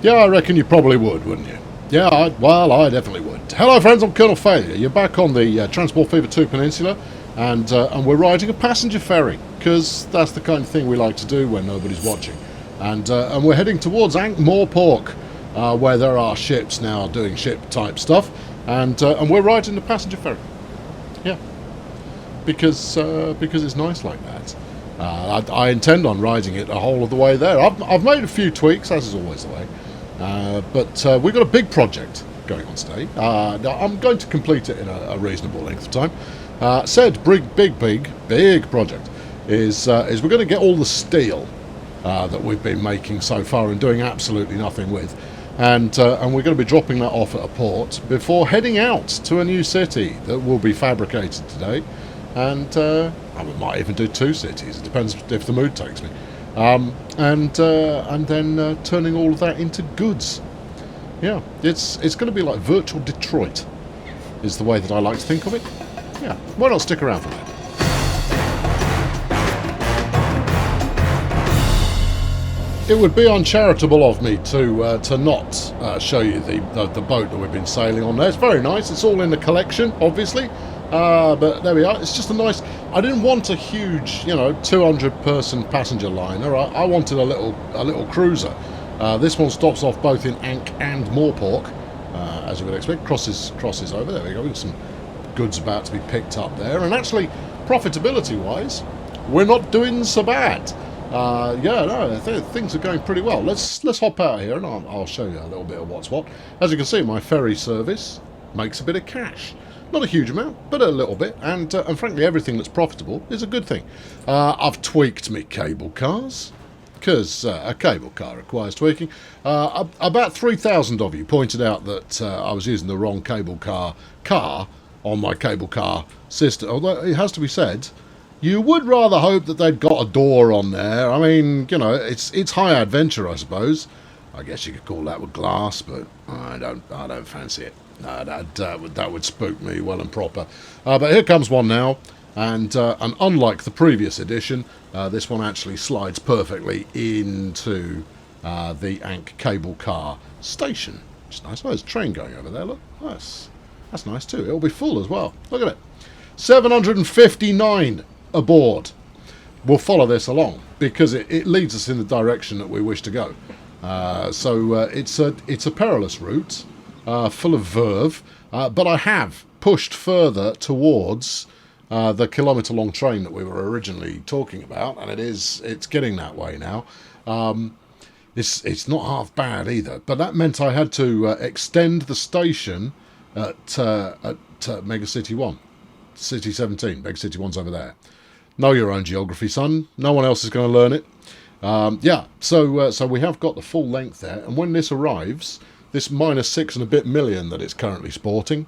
Yeah, I reckon you probably would, wouldn't you? Yeah, I definitely would. Hello, friends. I'm Colonel Failure. You're back on the Transport Fever 2 Peninsula, and we're riding a passenger ferry because that's the kind of thing we like to do when nobody's watching. And we're heading towards Ankh-Morpork, where there are ships now doing ship-type stuff, and we're riding the passenger ferry. Yeah, because it's nice like that. I intend on riding it the whole of the way there. I've made a few tweaks, as is always the way. But we've got a big project going on today. I'm going to complete it in a reasonable length of time. Said big project is we're going to get all the steel that we've been making so far and doing absolutely nothing with, and we're going to be dropping that off at a port before heading out to a new city that will be fabricated today. And I might even do 2 cities. It depends if the mood takes me. And then turning all of that into goods. Yeah, it's going to be like virtual Detroit, is the way that I like to think of it. Yeah, why not stick around for that? It would be uncharitable of me to not show you the boat that we've been sailing on there. It's very nice. It's all in the collection, obviously. But there we are. It's just a nice. I didn't want a huge, 200-person passenger liner. I wanted a little cruiser. This one stops off both in Ankh and Morpork, as you would expect. Crosses over. There we go. We've got some goods about to be picked up there. And actually, profitability-wise, we're not doing so bad. Things are going pretty well. Let's hop out here and I'll show you a little bit of what's what. As you can see, my ferry service makes a bit of cash. Not a huge amount, but a little bit, and frankly, everything that's profitable is a good thing. I've tweaked my cable cars, because a cable car requires tweaking. About 3,000 of you pointed out that I was using the wrong cable car on my cable car system. Although it has to be said, you would rather hope that they'd got a door on there. I mean, it's high adventure, I suppose. I guess you could call that with glass, but I don't fancy it. That would spook me well and proper. But here comes one now, and unlike the previous edition, this one actually slides perfectly into the Ankh cable car station. Which is nice. Oh, there's a train going over there. Look, that's nice too. It'll be full as well. Look at it. 759 aboard. We'll follow this along because it leads us in the direction that we wish to go. So it's a perilous route. Full of verve, but I have pushed further towards the kilometre-long train that we were originally talking about, and it's getting that way now. It's not half bad either, but that meant I had to extend the station at Mega City 1, City 17. Mega City 1's over there. Know your own geography, son. No one else is going to learn it. So we have got the full length there, and when this arrives, this -6 and a bit million that it's currently sporting,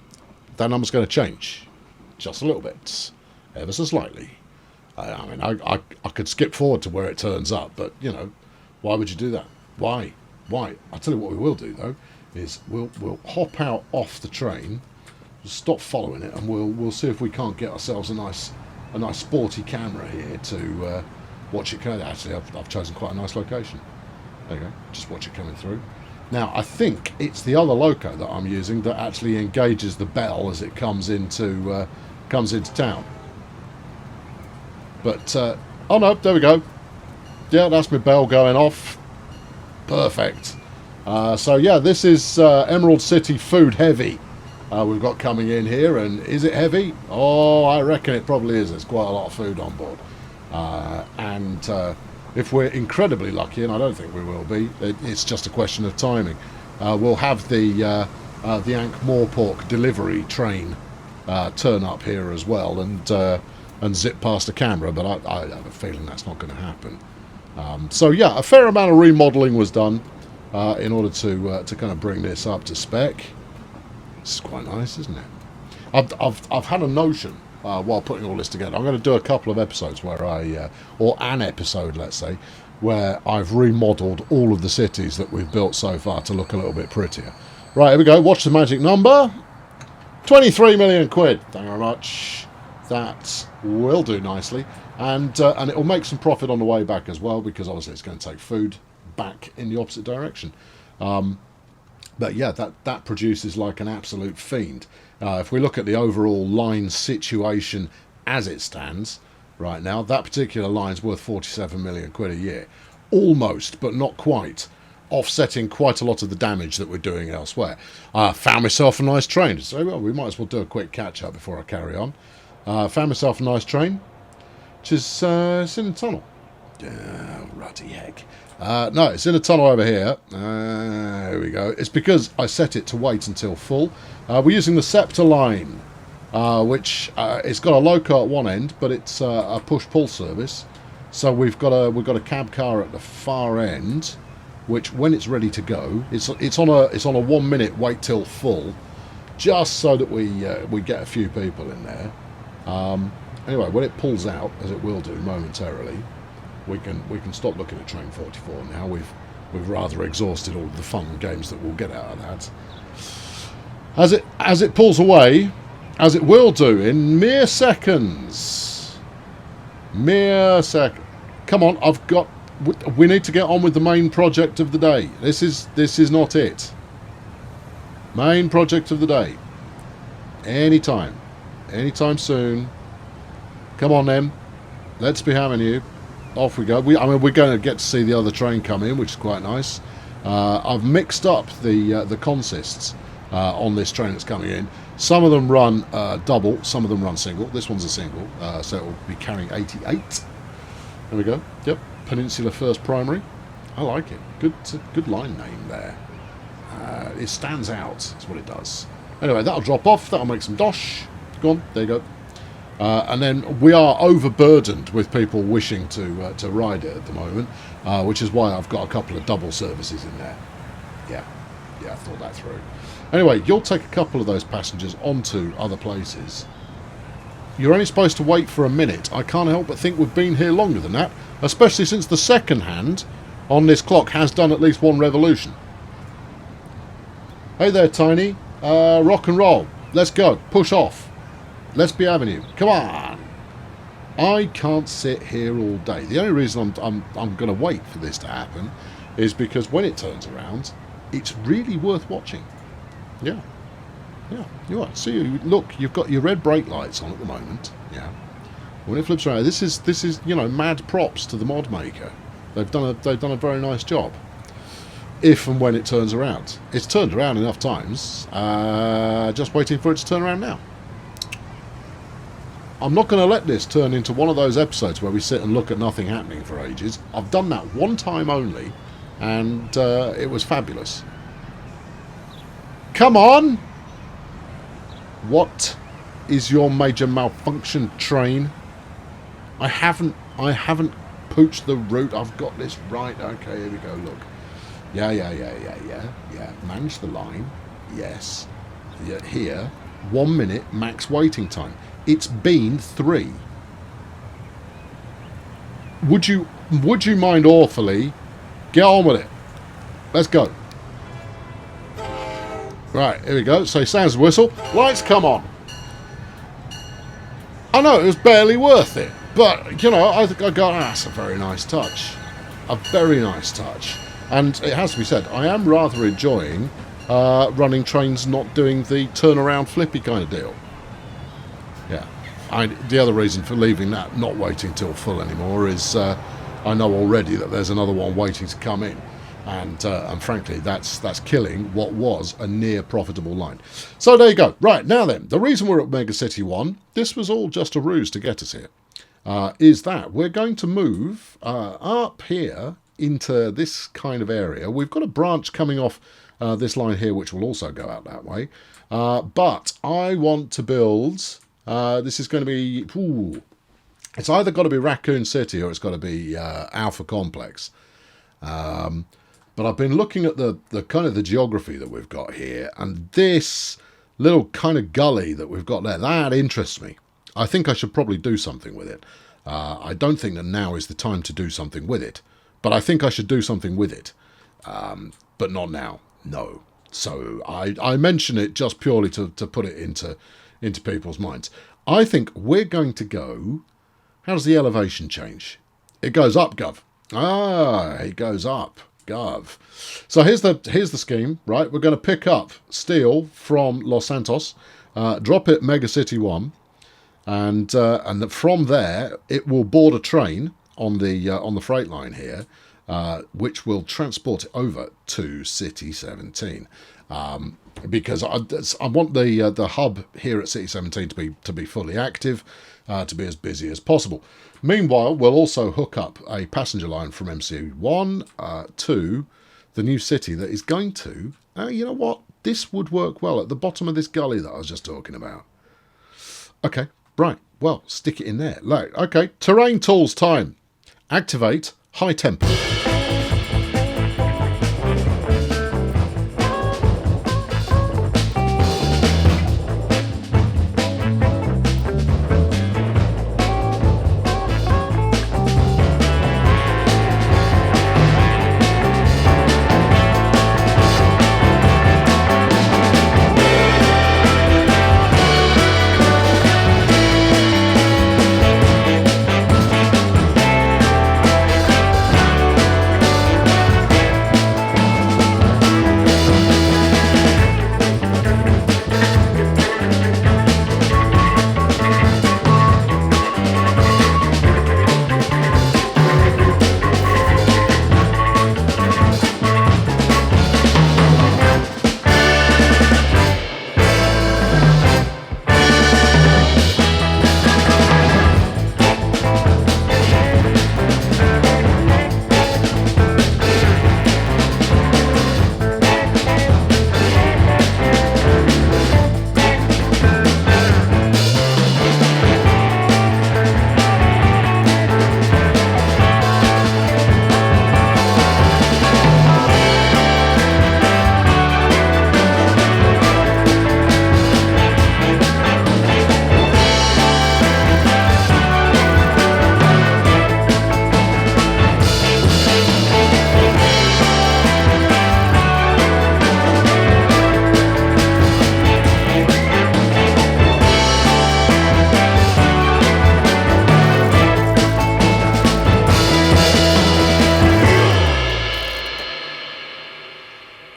that number's going to change. Just a little bit. Ever so slightly. I could skip forward to where it turns up, but, why would you do that? Why? I'll tell you what we will do, though, is we'll hop out off the train, stop following it, and we'll see if we can't get ourselves a nice sporty camera here to watch it go. Actually, I've chosen quite a nice location. There you go. Just watch it coming through. Now, I think it's the other loco that I'm using that actually engages the bell as it comes into town. But, oh no, there we go. Yeah, that's my bell going off. Perfect. So yeah, this is Emerald City Food Heavy. We've got coming in here, and is it heavy? Oh, I reckon it probably is. There's quite a lot of food on board. If we're incredibly lucky, and I don't think we will be, it's just a question of timing. We'll have the Ankh-Morpork delivery train turn up here as well and zip past the camera, but I have a feeling that's not going to happen. So yeah, a fair amount of remodelling was done in order to kind of bring this up to spec. This is quite nice, isn't it? I've had a notion. While putting all this together, I'm going to do a couple of episodes where or an episode, let's say, where I've remodelled all of the cities that we've built so far to look a little bit prettier. Right, here we go. Watch the magic number. 23 million quid. Thank you very much. That will do nicely, and it will make some profit on the way back as well, because obviously it's going to take food back in the opposite direction. But yeah, that produces like an absolute fiend. If we look at the overall line situation as it stands right now, that particular line's worth 47 million quid a year. Almost, but not quite, offsetting quite a lot of the damage that we're doing elsewhere. I found myself a nice train. So well, we might as well do a quick catch up before I carry on. Found myself a nice train, which is it's in a tunnel. Oh, ruddy heck. No, it's in a tunnel over here. Here we go. It's because I set it to wait until full. We're using the Scepter line, which it's got a loco at one end, but it's a push-pull service. So we've got a cab car at the far end, which when it's ready to go, it's on a 1 minute wait till full, just so that we get a few people in there. Anyway, when it pulls out, as it will do momentarily, we can stop looking at train 44 now. We've rather exhausted all of the fun games that we'll get out of that. As it pulls away, as it will do in mere seconds. Come on, we need to get on with the main project of the day. This is not it. Main project of the day. Anytime soon. Come on then. Let's be having you. Off we go. We're going to get to see the other train come in, which is quite nice. I've mixed up the consists on this train that's coming in. Some of them run double, some of them run single. This one's a single, so it will be carrying 88. There we go. Yep, Peninsula First Primary. I like it. Good line name there. It stands out. That's what it does. Anyway, that'll drop off. That'll make some dosh. Go on. There you go. And then we are overburdened with people wishing to ride it at the moment, which is why I've got a couple of double services in there. Yeah, I thought that through. Anyway, you'll take a couple of those passengers onto other places. You're only supposed to wait for a minute. I can't help but think we've been here longer than that, especially since the second hand on this clock has done at least one revolution. Hey there, Tiny. Rock and roll. Let's go. Push off. Let's be having you. Come on. I can't sit here all day. The only reason I'm going to wait for this to happen is because when it turns around, it's really worth watching. Yeah, you are. See, look, you've got your red brake lights on at the moment. Yeah. When it flips around, this is mad props to the mod maker. They've done a very nice job. If and when it turns around, it's turned around enough times. Just waiting for it to turn around now. I'm not going to let this turn into one of those episodes where we sit and look at nothing happening for ages. I've done that one time only, and it was fabulous. Come on! What is your major malfunction, train? I haven't pooched the route. I've got this right. Okay, here we go. Look. Yeah. Manage the line. Yes. Yeah, here, 1 minute max waiting time. It's been 3. Would you mind awfully? Get on with it. Let's go. Right, here we go. So sounds whistle. Lights come on. I know it was barely worth it, but I think I got that's a very nice touch. A very nice touch. And it has to be said, I am rather enjoying running trains not doing the turnaround flippy kind of deal. Yeah. The other reason for leaving that, not waiting till full anymore, is I know already that there's another one waiting to come in. And frankly, that's killing what was a near profitable line. So there you go. Right, now then, the reason we're at Mega City 1, this was all just a ruse to get us here, is that we're going to move up here into this kind of area. We've got a branch coming off this line here, which will also go out that way. But I want to build, this is going to be, it's either got to be Raccoon City or it's got to be Alpha Complex. But I've been looking at the kind of the geography that we've got here, and this little kind of gully that we've got there, that interests me. I think I should probably do something with it. I don't think that now is the time to do something with it, but I think I should do something with it. But not now, no. So I mention it just purely to put it into people's minds. I think we're going to go, how does the elevation change? It goes up, Gov. Ah, it goes up. Gov. So here's the scheme, right? We're going to pick up steel from Los Santos, drop it Mega City 1, and from there it will board a train on the freight line here, which will transport it over to City 17. Because I want the hub here at City 17 to be fully active, to be as busy as possible. Meanwhile, we'll also hook up a passenger line from MC1 to the new city that is going to... you know what? This would work well at the bottom of this gully that I was just talking about. Okay, right. Well, stick it in there. Okay, terrain tools time. Activate high tempo.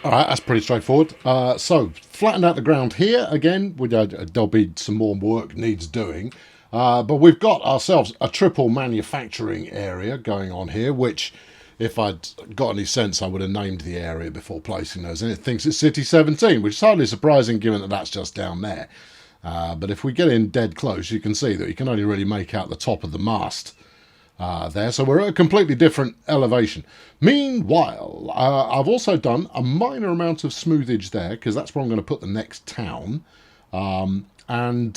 Alright, that's pretty straightforward. So, flattened out the ground here. Again, there'll be some more work needs doing. But we've got ourselves a triple manufacturing area going on here, which, if I'd got any sense, I would have named the area before placing those in. It thinks it's City 17, which is hardly surprising given that that's just down there. But if we get in dead close, you can see that you can only really make out the top of the mast there. So we're at a completely different elevation. Meanwhile, I've also done a minor amount of smoothage there, because that's where I'm going to put the next town. And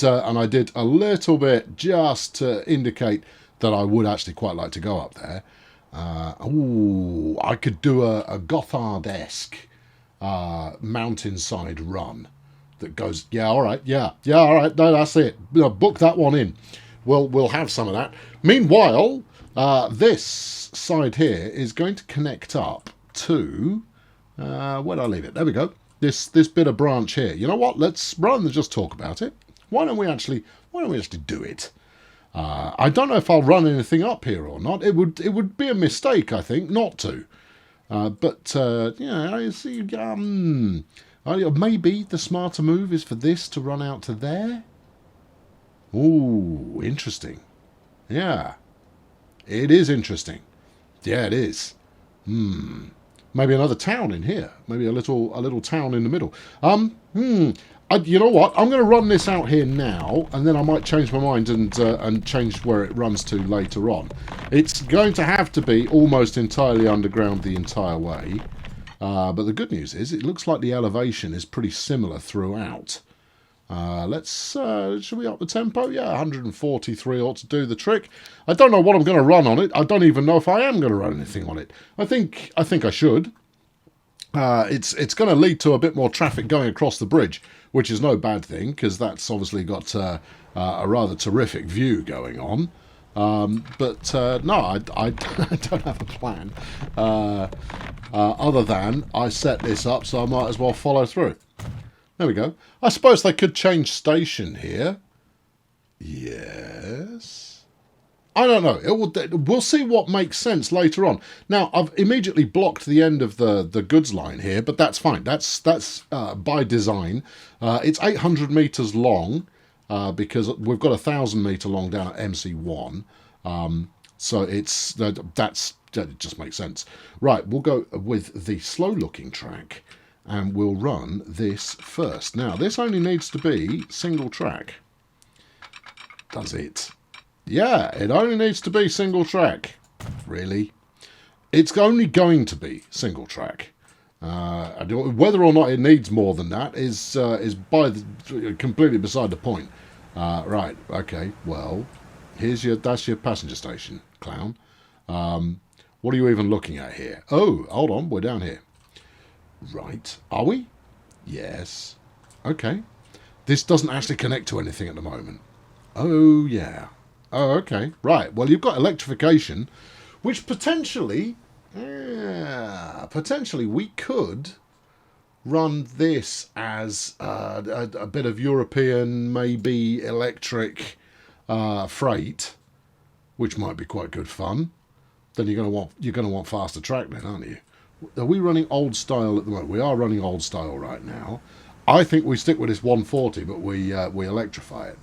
I did a little bit just to indicate that I would actually quite like to go up there. I could do a Gothard-esque mountainside run that goes, all right, no, that's it. Book that one in. We'll have some of that. Meanwhile, this side here is going to connect up to where'd I leave it? There we go. This bit of branch here. You know what? Rather than just talk about it, why don't we actually do it? I don't know if I'll run anything up here or not. It would be a mistake, I think, not to. I see. Maybe the smarter move is for this to run out to there. Ooh, interesting. Yeah, it is interesting. Yeah, it is. Maybe another town in here. Maybe a little town in the middle. You know what? I'm going to run this out here now, and then I might change my mind and change where it runs to later on. It's going to have to be almost entirely underground the entire way. But the good news is, it looks like the elevation is pretty similar throughout. Should we up the tempo? Yeah, 143 ought to do the trick. I don't know what I'm going to run on it. I don't even know if I am going to run anything on it. I think I should. It's going to lead to a bit more traffic going across the bridge, which is no bad thing, because that's obviously got a rather terrific view going on. No, I don't have a plan. Other than I set this up, so I might as well follow through. There we go. I suppose they could change station here. Yes. I don't know. We'll see what makes sense later on. Now, I've immediately blocked the end of the goods line here, but that's fine. That's by design. It's 800 meters long because we've got 1,000 meter long down at MC1. So that just makes sense. Right, we'll go with the slow looking track and we'll run this first. Now, this only needs to be single track. Does it? Yeah, it only needs to be single track. Really? It's only going to be single track. Whether or not it needs more than that is completely beside the point. Right, okay, well, that's your passenger station, clown. What are you even looking at here? Oh, hold on, we're down here. Right, are we? Yes. Okay. This doesn't actually connect to anything at the moment. Oh, yeah. Oh, okay. Right. Well, you've got electrification, which potentially we could run this as a bit of European, maybe electric freight, which might be quite good fun. Then you're going to want faster track then, aren't you? Are we running old style at the moment? We are running old style right now. I think we stick with this 140, but we electrify it.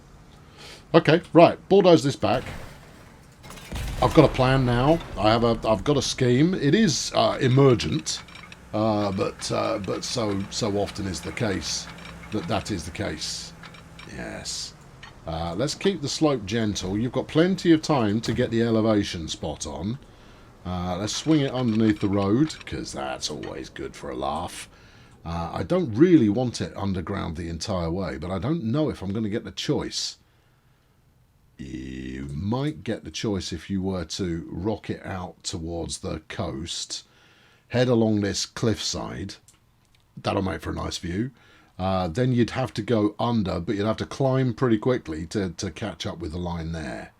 Okay, right, bulldoze this back. I've got a plan now. I've got a scheme. It is emergent, but so often is the case that is the case. Yes. Let's keep the slope gentle. You've got plenty of time to get the elevation spot on. Let's swing it underneath the road, because that's always good for a laugh. I don't really want it underground the entire way, but I don't know if I'm going to get the choice. You might get the choice if you were to rock it out towards the coast, head along this cliffside. That'll make for a nice view. Then you'd have to go under, but you'd have to climb pretty quickly to catch up with the line there.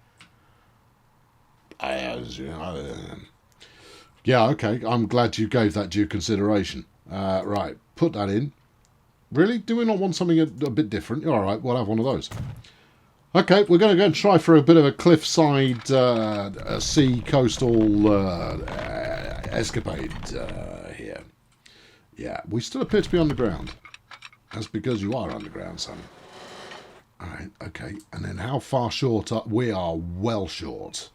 Yeah, okay. I'm glad you gave that due consideration. Right, put that in. Really? Do we not want something a bit different? All right, we'll have one of those. Okay, we're going to go and try for a bit of a cliffside sea coastal escapade here. Yeah, we still appear to be underground. That's because you are underground, son. All right, okay. And then how far short are we? Are well short.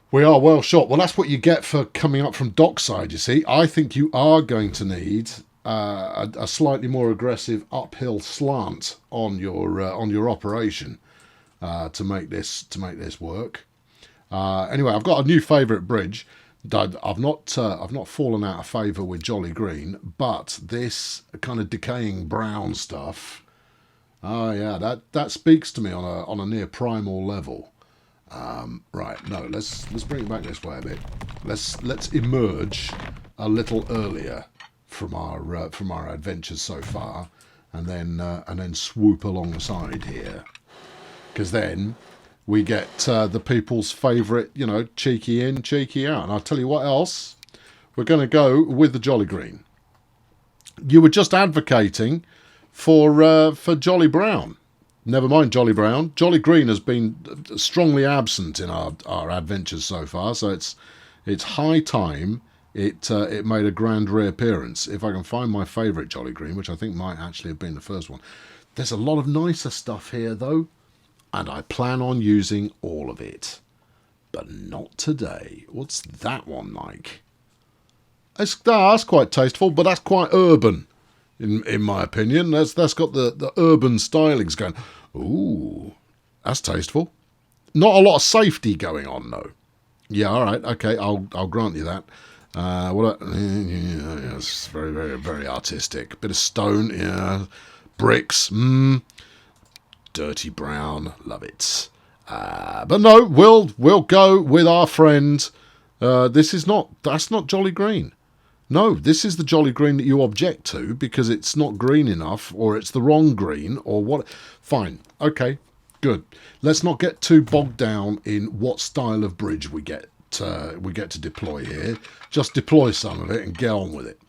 We are well short. Well, that's what you get for coming up from dockside, you see. I think you are going to need a slightly more aggressive uphill slant on your operation to make this work. Anyway, I've got a new favourite bridge. I've not fallen out of favour with Jolly Green, but this kind of decaying brown stuff. Oh yeah, that speaks to me on a near primal level. Right, no, let's bring it back this way a bit. Let's emerge a little earlier from our adventures so far, and then swoop along the side here, because then we get the people's favourite, cheeky in, cheeky out. And I'll tell you what else, we're going to go with the Jolly Green. You were just advocating for Jolly Brown. Never mind Jolly Brown. Jolly Green has been strongly absent in our adventures so far, so it's high time it made a grand reappearance. If I can find my favourite Jolly Green, which I think might actually have been the first one. There's a lot of nicer stuff here, though, and I plan on using all of it. But not today. What's that one like? That's quite tasteful, but that's quite urban. In my opinion, that's got the urban stylings going. Ooh, that's tasteful. Not a lot of safety going on though. Yeah, all right, okay, I'll grant you that. It's very, very, very artistic. Bit of stone, yeah, bricks, dirty brown, love it. But no, we'll go with our friend. That's not Jolly Green. No, this is the Jolly Green that you object to because it's not green enough, or it's the wrong green, or what. Fine. Okay, good. Let's not get too bogged down in what style of bridge we get to deploy here. Just deploy some of it and get on with it.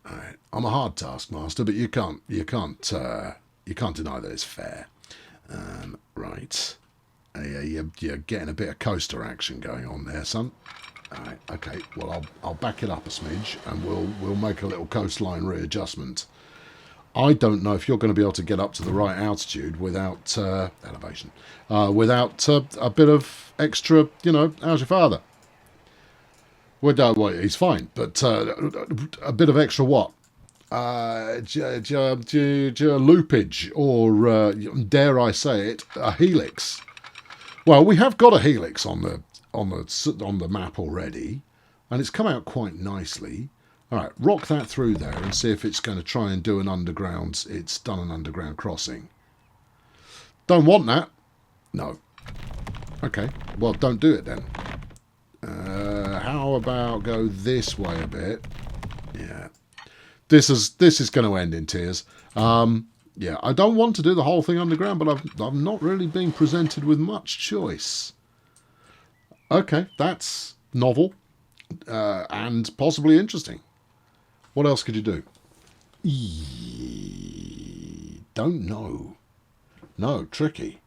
All right. I'm a hard taskmaster, but you can't deny that it's fair. Right. Yeah, you're getting a bit of coaster action going on there, son. All right, okay. Well, I'll back it up a smidge, and we'll make a little coastline readjustment. I don't know if you're going to be able to get up to the right altitude without elevation, without a bit of extra. How's your father? Well, he's fine, but a bit of extra what? Loopage, or dare I say it, a helix. Well, we have got a helix on the map already, and it's come out quite nicely. All right, rock that through there and see if it's going to try and do an underground. It's done an underground crossing. Don't want that. No. Okay. Well, don't do it then. How about go this way a bit? Yeah. This is going to end in tears. Yeah, I don't want to do the whole thing underground, but I'm not really being presented with much choice. Okay, that's novel and possibly interesting. What else could you do? Don't know. No, tricky.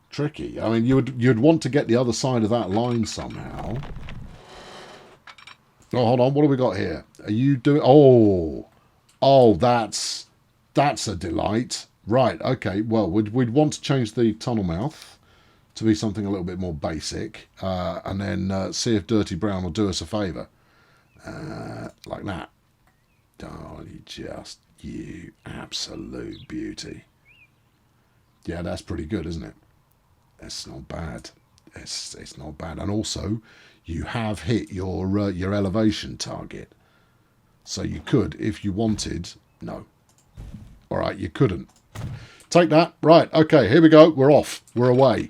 Tricky. I mean, you'd want to get the other side of that line somehow. Oh, hold on. What do we got here? Are you doing? Oh, that's a delight. Right. Okay. Well, we'd want to change the tunnel mouth to be something a little bit more basic, and then see if Dirty Brown will do us a favour, like that. Oh, you absolute beauty. Yeah, that's pretty good, isn't it? It's not bad. It's not bad, and also you have hit your elevation target. So you could, if you wanted. No. All right, you couldn't. Take that. Right. Okay. Here we go. We're off. We're away.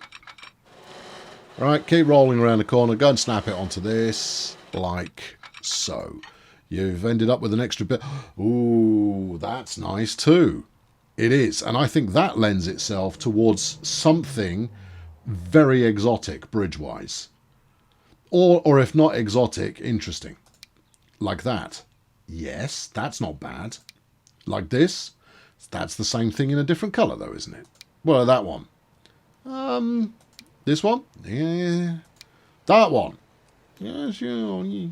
All right. Keep rolling around the corner. Go and snap it onto this, like so. You've ended up with an extra bit. Ooh, that's nice too. It is, and I think that lends itself towards something very exotic, bridge-wise, or if not exotic, interesting, like that. Yes, that's not bad. Like this, that's the same thing in a different colour, though, isn't it? Well, that one. This one, yeah, that one. Yes, yeah.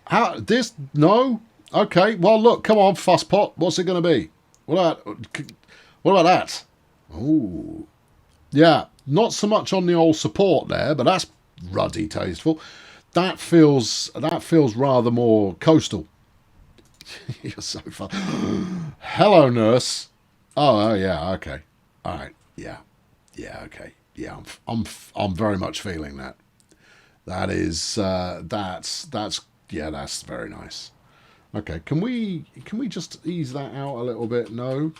How this? No. Okay. Well, look. Come on, fusspot. What's it going to be? What about that? Oh, yeah. Not so much on the old support there, but that's ruddy tasteful. That feels rather more coastal. You're so fun. Hello, nurse. Oh, yeah. Okay. All right. Yeah. Yeah. Okay. Yeah. I'm very much feeling that. That is that's yeah. That's very nice. Okay. Can we just ease that out a little bit? No.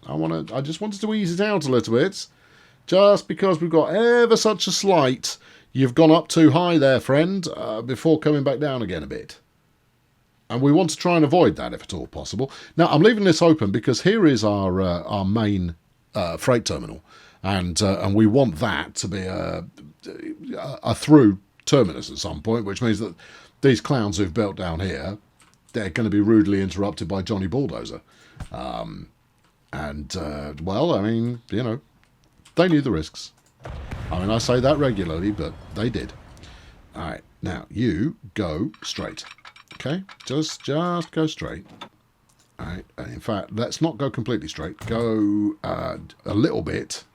I just wanted to ease it out a little bit. Just because we've got ever such a slight, you've gone up too high there, friend, before coming back down again a bit. And we want to try and avoid that if at all possible. Now, I'm leaving this open because here is our main freight terminal. And we want that to be a through terminus at some point, which means that these clowns who've built down here, they're going to be rudely interrupted by Johnny Bulldozer. Well, I mean, they knew the risks. I mean, I say that regularly, but they did. All right, now you go straight. Okay, just go straight. All right. In fact, let's not go completely straight. Go a little bit,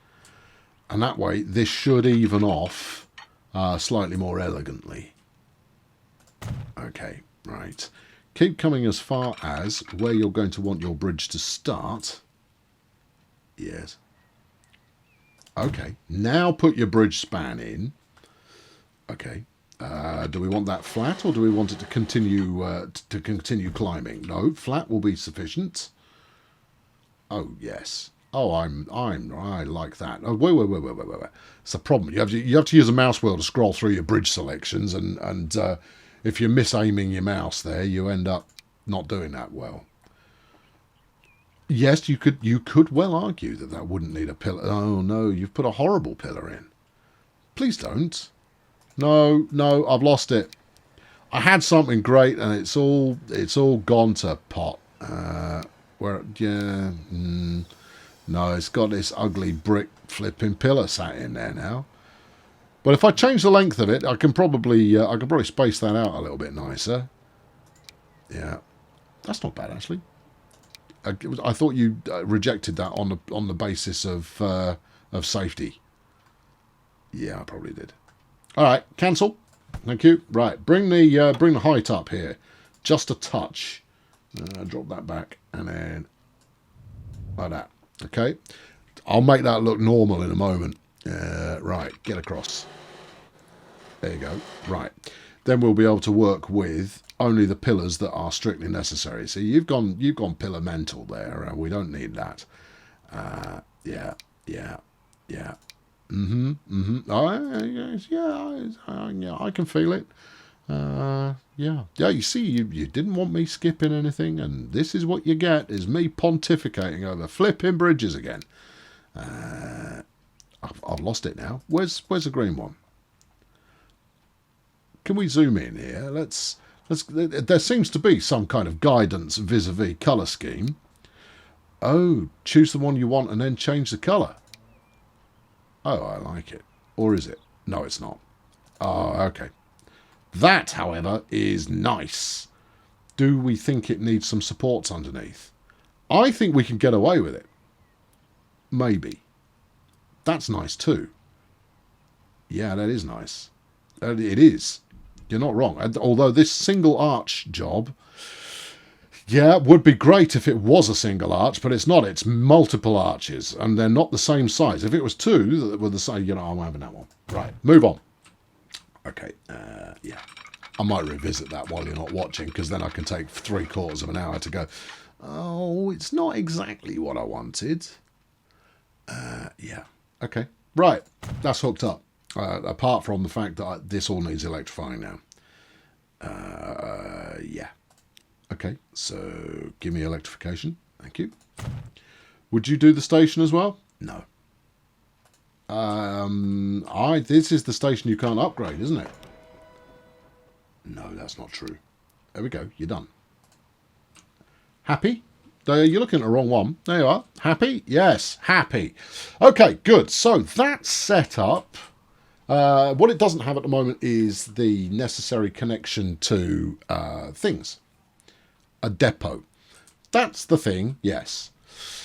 and that way this should even off slightly more elegantly. Okay, right. Keep coming as far as where you're going to want your bridge to start. Yes. Okay, now put your bridge span in. Okay. Do we want that flat, or do we want it to continue climbing? No, flat will be sufficient. Oh yes. Oh, I like that. Oh, wait. It's a problem. You have to use a mouse wheel to scroll through your bridge selections, and if you're misaiming your mouse there, you end up not doing that well. Yes, you could well argue that wouldn't need a pillar. Oh no, you've put a horrible pillar in. Please don't. No, I've lost it. I had something great, and it's all gone to pot. No, it's got this ugly brick flipping pillar sat in there now. But if I change the length of it, I can probably space that out a little bit nicer. Yeah, that's not bad actually. I thought you rejected that on the basis of safety. Yeah, I probably did. All right, cancel. Thank you. Right, bring the height up here, just a touch. Drop that back, and then like that. Okay, I'll make that look normal in a moment. Right, get across. There you go. Right, then we'll be able to work with only the pillars that are strictly necessary. See, you've gone pillar mental there. We don't need that. Yeah. Yeah, I can feel it. Yeah. You see, you didn't want me skipping anything, and this is what you get, is me pontificating over flipping bridges again. I've lost it now. Where's the green one? Can we zoom in here? Let's. There seems to be some kind of guidance vis-a-vis colour scheme. Oh, choose the one you want and then change the colour. Oh, I like it. Or is it? No, it's not. Oh, okay. That, however, is nice. Do we think it needs some supports underneath? I think we can get away with it. Maybe. That's nice too. Yeah, that is nice. It is. You're not wrong. And although this single arch job, yeah, would be great if it was a single arch, but it's not. It's multiple arches, and they're not the same size. If it was two that were the same, I'm having that one. Right, move on. Okay, yeah. I might revisit that while you're not watching, because then I can take 3/4 of an hour to go, oh, it's not exactly what I wanted. Yeah, okay. Right, that's hooked up. Apart from the fact that this all needs electrifying now. Yeah. Okay, so give me electrification. Thank you. Would you do the station as well? No. This is the station you can't upgrade, isn't it? No, that's not true. There we go. You're done. Happy? You're looking at the wrong one. There you are. Happy? Yes, happy. Okay, good. So that's set up. What it doesn't have at the moment is the necessary connection to things. A depot. That's the thing, yes.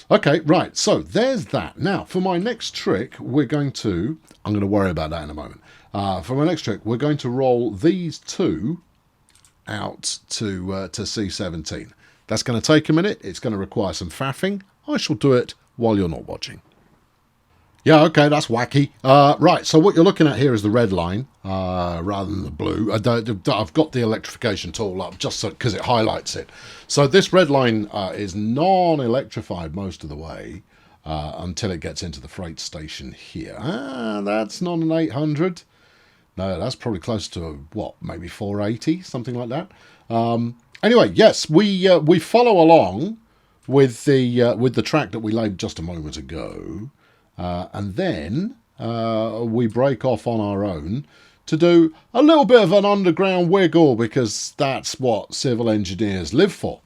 Okay, right, so there's that. Now, for my next trick, I'm going to worry about that in a moment. For my next trick, we're going to roll these two out to C17. That's going to take a minute. It's going to require some faffing. I shall do it while you're not watching. Yeah, okay, that's wacky. Right, so what you're looking at here is the red line rather than the blue. I've got the electrification tool up just because it highlights it. So this red line is non-electrified most of the way until it gets into the freight station here. That's not an 800. No, that's probably close to, maybe 480, something like that. Anyway, yes, we follow along with the track that we laid just a moment ago. And then we break off on our own to do a little bit of an underground wiggle, because that's what civil engineers live for,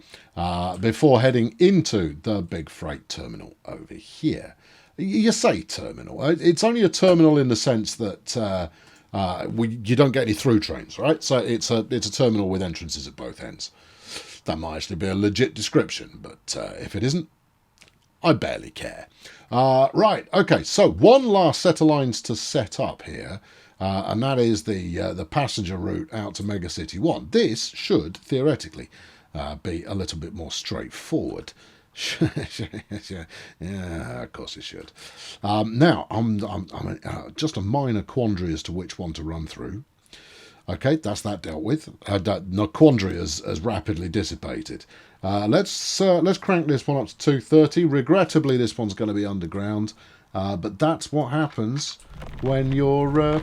before heading into the big freight terminal over here. You say terminal. It's only a terminal in the sense that you don't get any through trains, right? So it's a terminal with entrances at both ends. That might actually be a legit description, but if it isn't, I barely care. Right, okay, so one last set of lines to set up here, and that is the passenger route out to Megacity 1. This should, theoretically, be a little bit more straightforward. Yeah, of course it should. Now, I'm just a minor quandary as to which one to run through. Okay, that's that dealt with. The quandary has rapidly dissipated. Let's crank this one up to 230. Regrettably, this one's going to be underground, but that's what happens when your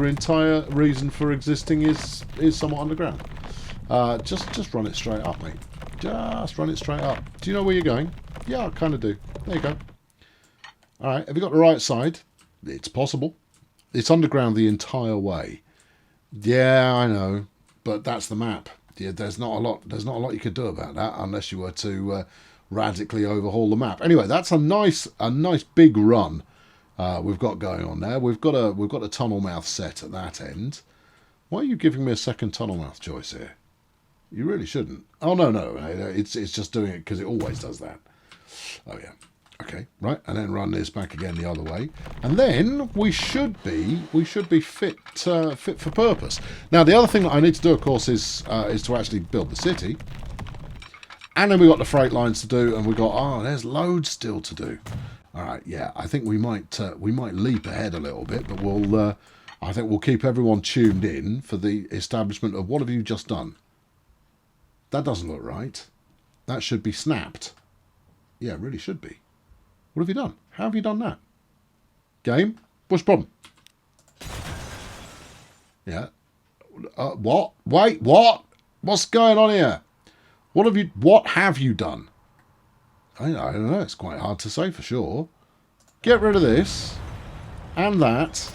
entire reason for existing is somewhat underground. Just run it straight up, mate. Just run it straight up. Do you know where you're going? Yeah, I kind of do. There you go. All right, have you got the right side? It's possible. It's underground the entire way. Yeah, I know, but that's the map. Yeah, there's not a lot you could do about that unless you were to radically overhaul the map. Anyway, that's a nice big run we've got going on there. We've got a tunnel mouth set at that end. Why are you giving me a second tunnel mouth choice here? You really shouldn't. Oh no, it's just doing it because it always does that. Oh yeah. Okay, right, and then run this back again the other way, and then we should be fit for purpose. Now, the other thing that I need to do, of course, is to actually build the city, and then we've got the freight lines to do, and we've got there's loads still to do. All right, yeah, I think we might leap ahead a little bit, but I think we'll keep everyone tuned in for the establishment of what have you just done. That doesn't look right. That should be snapped. Yeah, it really should be. What have you done? How have you done that? Game? What's the problem? Yeah. What? Wait, what? What's going on here? What have you done? I don't know. It's quite hard to say for sure. Get rid of this and that.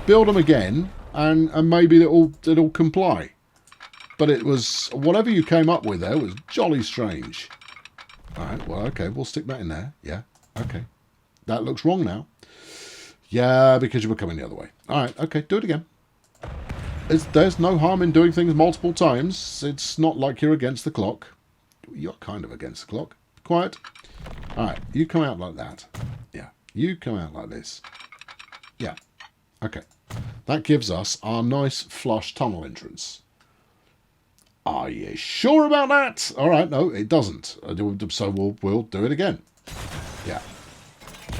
Build them again, and maybe it'll comply. But it was whatever you came up with there was jolly strange. All right, well, okay, we'll stick that in there. Yeah, okay. That looks wrong now. Yeah, because you were coming the other way. All right, okay, do it again. There's no harm in doing things multiple times. It's not like you're against the clock. You're kind of against the clock. Quiet. All right, you come out like that. Yeah, you come out like this. Yeah, okay. That gives us our nice flush tunnel entrance. Are you sure about that? All right, no, it doesn't. So we'll do it again. Yeah.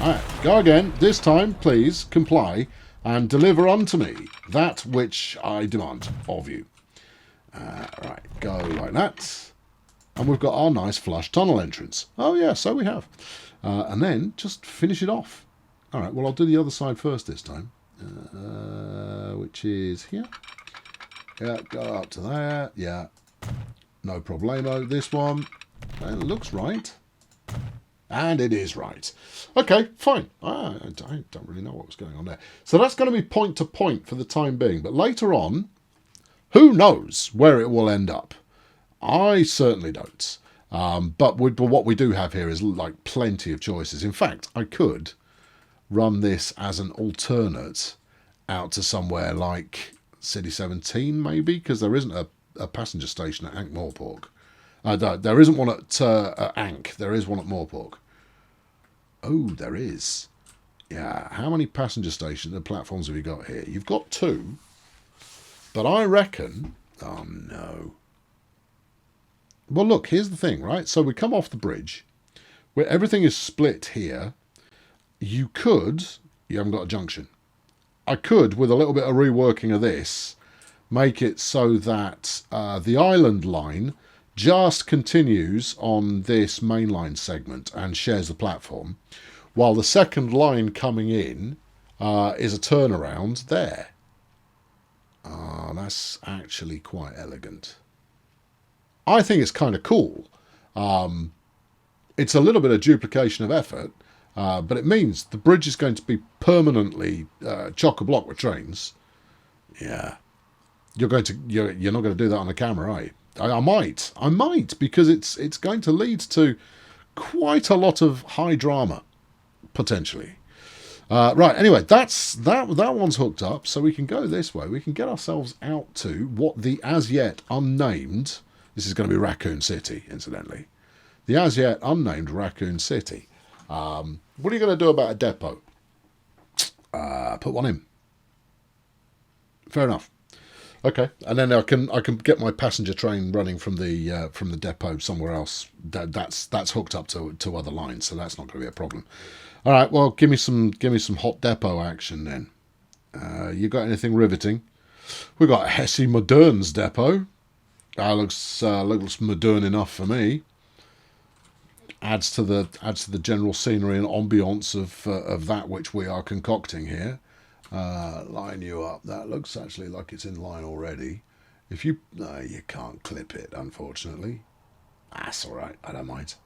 All right, go again. This time, please comply and deliver unto me that which I demand of you. Right, go like that. And we've got our nice flush tunnel entrance. Oh, yeah, so we have. And then just finish it off. All right, well, I'll do the other side first this time, which is here. Yeah, go up to there. Yeah, no problemo. This one, it looks right. And it is right. Okay, fine. I don't really know what was going on there. So that's going to be point to point for the time being. But later on, who knows where it will end up? I certainly don't. But what we do have here is like plenty of choices. In fact, I could run this as an alternate out to somewhere like City 17, maybe, because there isn't a passenger station at Ankh-Morpork. There isn't one at Ankh. There is one at Morpork. Oh, there is. Yeah. How many passenger stations and platforms have you got here? You've got 2. But I reckon... Oh, no. Well, look, here's the thing, right? So we come off the bridge, where everything is split here. You haven't got a junction. I could, with a little bit of reworking of this, make it so that the island line just continues on this mainline segment and shares the platform, while the second line coming in is a turnaround there. That's actually quite elegant. I think it's kind of cool. It's a little bit of duplication of effort, but it means the bridge is going to be permanently chock-a-block with trains. Yeah. You're not going to do that on the camera, are you? I might, because it's going to lead to quite a lot of high drama, potentially. Right, anyway, that one's hooked up, so we can go this way. We can get ourselves out to what the as yet unnamed... This is going to be Raccoon City, incidentally. The as yet unnamed Raccoon City. What are you going to do about a depot? Put one in. Fair enough. Okay, and then I can get my passenger train running from the depot somewhere else. That's hooked up to other lines, so that's not going to be a problem. All right, well, give me some hot depot action then. You got anything riveting? We got Hesse Modern's depot. That looks modern enough for me. Adds to the general scenery and ambience of that which we are concocting here. Line you up. That looks actually like it's in line already. No, you can't clip it, unfortunately. That's all right. I don't mind.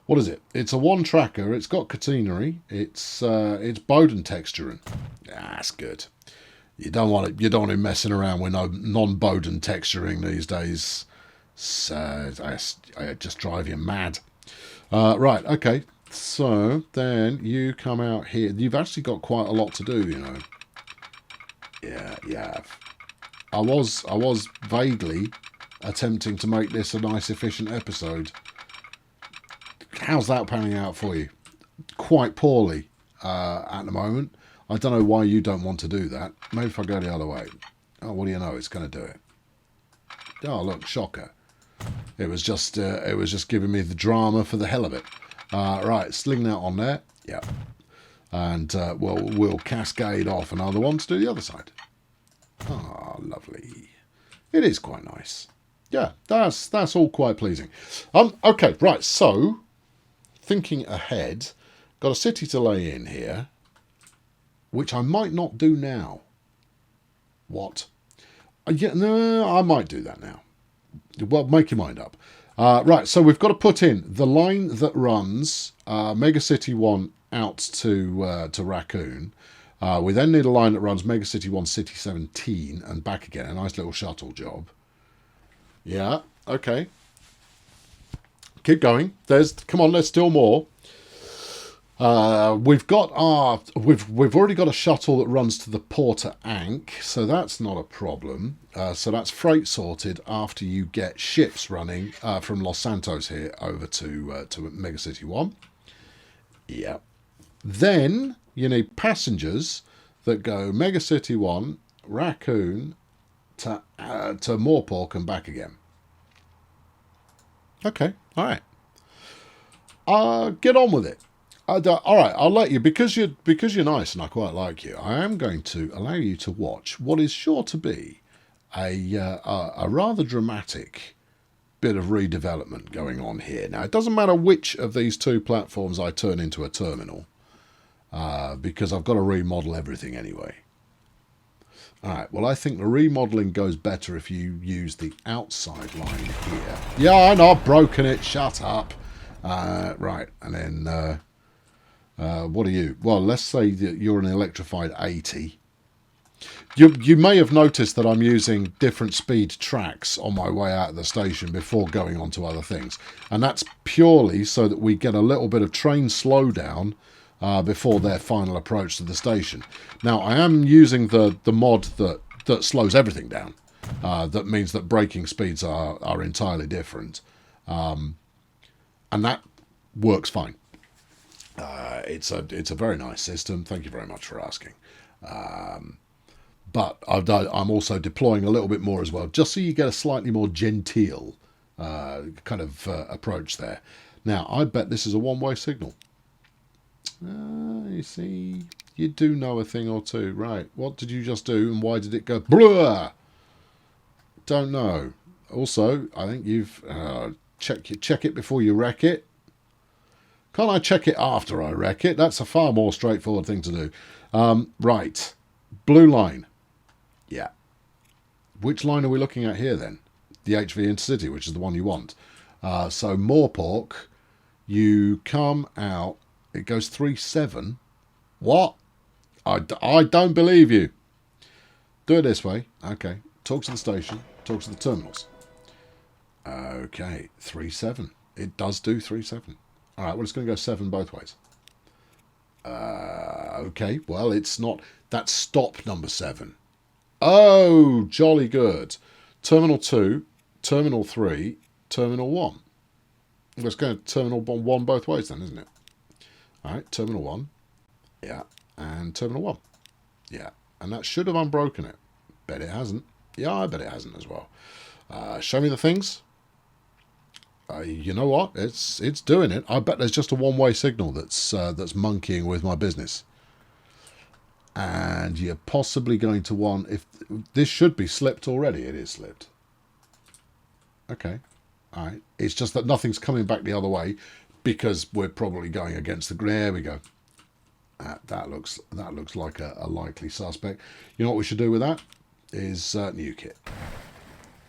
What is it? It's a one tracker. It's got catenary. It's Bowden texturing. That's good. You don't want it messing around with no non-Bowden texturing these days. So I just drive you mad. Right, okay. So then you come out here. You've actually got quite a lot to do, you know. Yeah, you have. I was vaguely attempting to make this a nice, efficient episode. How's that panning out for you? Quite poorly at the moment. I don't know why you don't want to do that. Maybe if I go the other way. Oh, what do you know? It's going to do it. Oh, look, shocker. It was just giving me the drama for the hell of it. Right, sling that on there. Yeah. And we'll cascade off another one to do the other side. Ah, lovely. It is quite nice. Yeah, that's all quite pleasing. Okay, right, so thinking ahead, got a city to lay in here, which I might not do now. What? Yeah, no, I might do that now. Well, make your mind up. Right, so we've got to put in the line that runs Mega City 1 out to Raccoon. We then need a line that runs Mega City 1, City 17 and back again. A nice little shuttle job. Yeah, okay. Keep going. Come on, there's still more. We've already got a shuttle that runs to the port at Ankh, so that's not a problem. So that's freight sorted after you get ships running from Los Santos here over to Mega City 1. Yeah. Then you need passengers that go Mega City 1, Raccoon to Moorpork and back again. Okay, all right. Get on with it. All right, I'll let you because you're nice and I quite like you. I am going to allow you to watch what is sure to be a rather dramatic bit of redevelopment going on here. Now, it doesn't matter which of these two platforms I turn into a terminal, because I've got to remodel everything anyway. All right, well, I think the remodeling goes better if you use the outside line here. Yeah, I know, I've broken it. Shut up. Right, and then what are you? Well, let's say that you're an electrified 80. You may have noticed that I'm using different speed tracks on my way out of the station before going on to other things. And that's purely so that we get a little bit of train slowdown before their final approach to the station. Now, I am using the mod that slows everything down. That means that braking speeds are entirely different. And that works fine. It's a very nice system. Thank you very much for asking. But I'm also deploying a little bit more as well, just so you get a slightly more genteel kind of approach there. Now, I bet this is a one-way signal. You see, you do know a thing or two. Right, what did you just do and why did it go blur? Don't know. Also, I think you've check it before you wreck it. Can't I check it after I wreck it? That's a far more straightforward thing to do. Right, blue line. Yeah. Which line are we looking at here then? The HV Intercity, which is the one you want. So Moorpork, you come out, it goes 3-7. What? I don't believe you. Do it this way. Okay. Talk to the station. Talk to the terminals. Okay. 3-7. It does do 3-7. All right. Well, it's going to go 7 both ways. Okay. Well, it's not. That's stop number 7. Oh, jolly good. Terminal 2, Terminal 3, Terminal 1. Let's go Terminal 1 both ways then, isn't it? All right, Terminal 1. Yeah, and Terminal 1. Yeah, and that should have unbroken it. Bet it hasn't. Yeah, I bet it hasn't as well. Show me the things. You know what? It's doing it. I bet there's just a one-way signal that's monkeying with my business. And you're possibly going to want, if this should be slipped already, it is slipped. Okay, all right. It's just that nothing's coming back the other way because we're probably going against the. There we go. That looks like a likely suspect. You know what we should do with that is nuke it.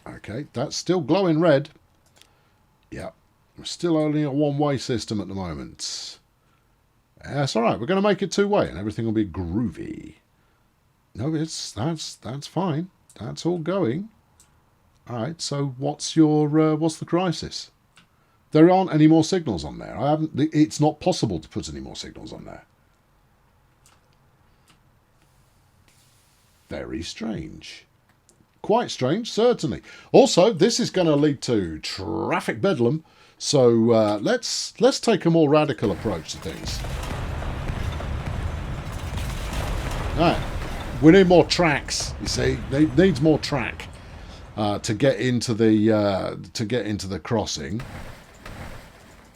Okay, that's still glowing red. Yeah, we're still only a one-way system at the moment. That's all right. We're going to make it 2-way, and everything will be groovy. No, that's fine. That's all going. All right. So what's the crisis? There aren't any more signals on there. It's not possible to put any more signals on there. Very strange. Quite strange, certainly. Also, this is going to lead to traffic bedlam. So let's take a more radical approach to things. All right. We need more tracks. You see, it needs more track to get into the crossing.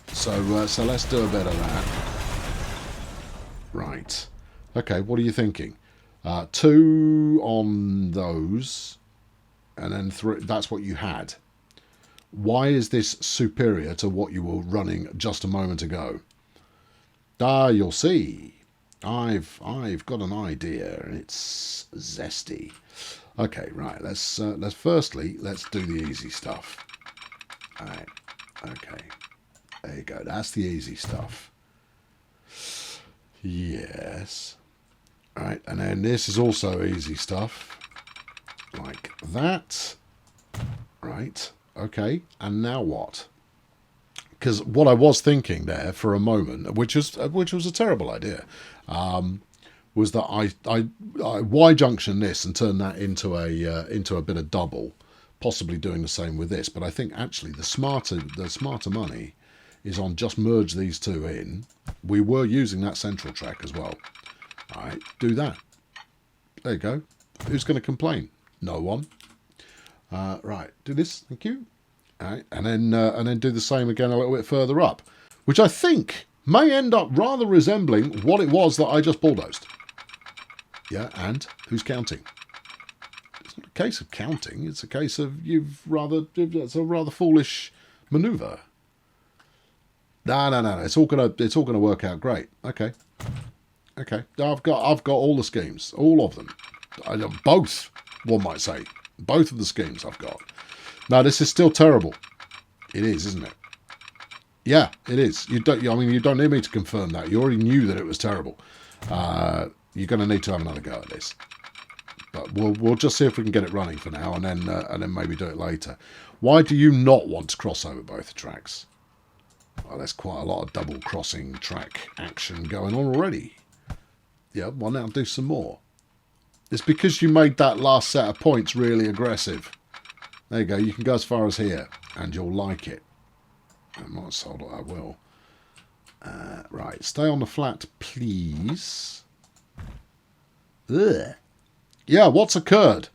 So let's do a bit of that. Right. Okay. What are you thinking? 2 on those, and then 3. That's what you had. Why is this superior to what you were running just a moment ago? You'll see. I've got an idea, and it's zesty. Okay, right. Let's firstly let's do the easy stuff. All right. Okay. There you go. That's the easy stuff. Yes. All right, and then this is also easy stuff, like that. Right. Okay. And now what? Because what I was thinking there for a moment, which was a terrible idea, was that I Y-junction this and turn that into a bit of double, possibly doing the same with this. But I think actually the smarter money is on just merge these 2 in. We were using that central track as well. All right, do that. There you go. Who's going to complain? No one. Right, do this. Thank you. All right, and then do the same again a little bit further up, which I think may end up rather resembling what it was that I just bulldozed. Yeah, and who's counting? It's not a case of counting. It's a case of it's a rather foolish manoeuvre. No. It's all gonna work out great. Okay. Okay, I've got all the schemes, all of them. Both, one might say. Both of the schemes I've got. Now, this is still terrible. It is, isn't it? Yeah, it is. You don't need me to confirm that. You already knew that it was terrible. You're going to need to have another go at this. But we'll just see if we can get it running for now, and then maybe do it later. Why do you not want to cross over both tracks? Well, there's quite a lot of double crossing track action going on already. Yeah, well, now do some more. It's because you made that last set of points really aggressive. There you go. You can go as far as here, and you'll like it. I'm not sold that I will. Right, stay on the flat, please. Ugh. Yeah, what's occurred?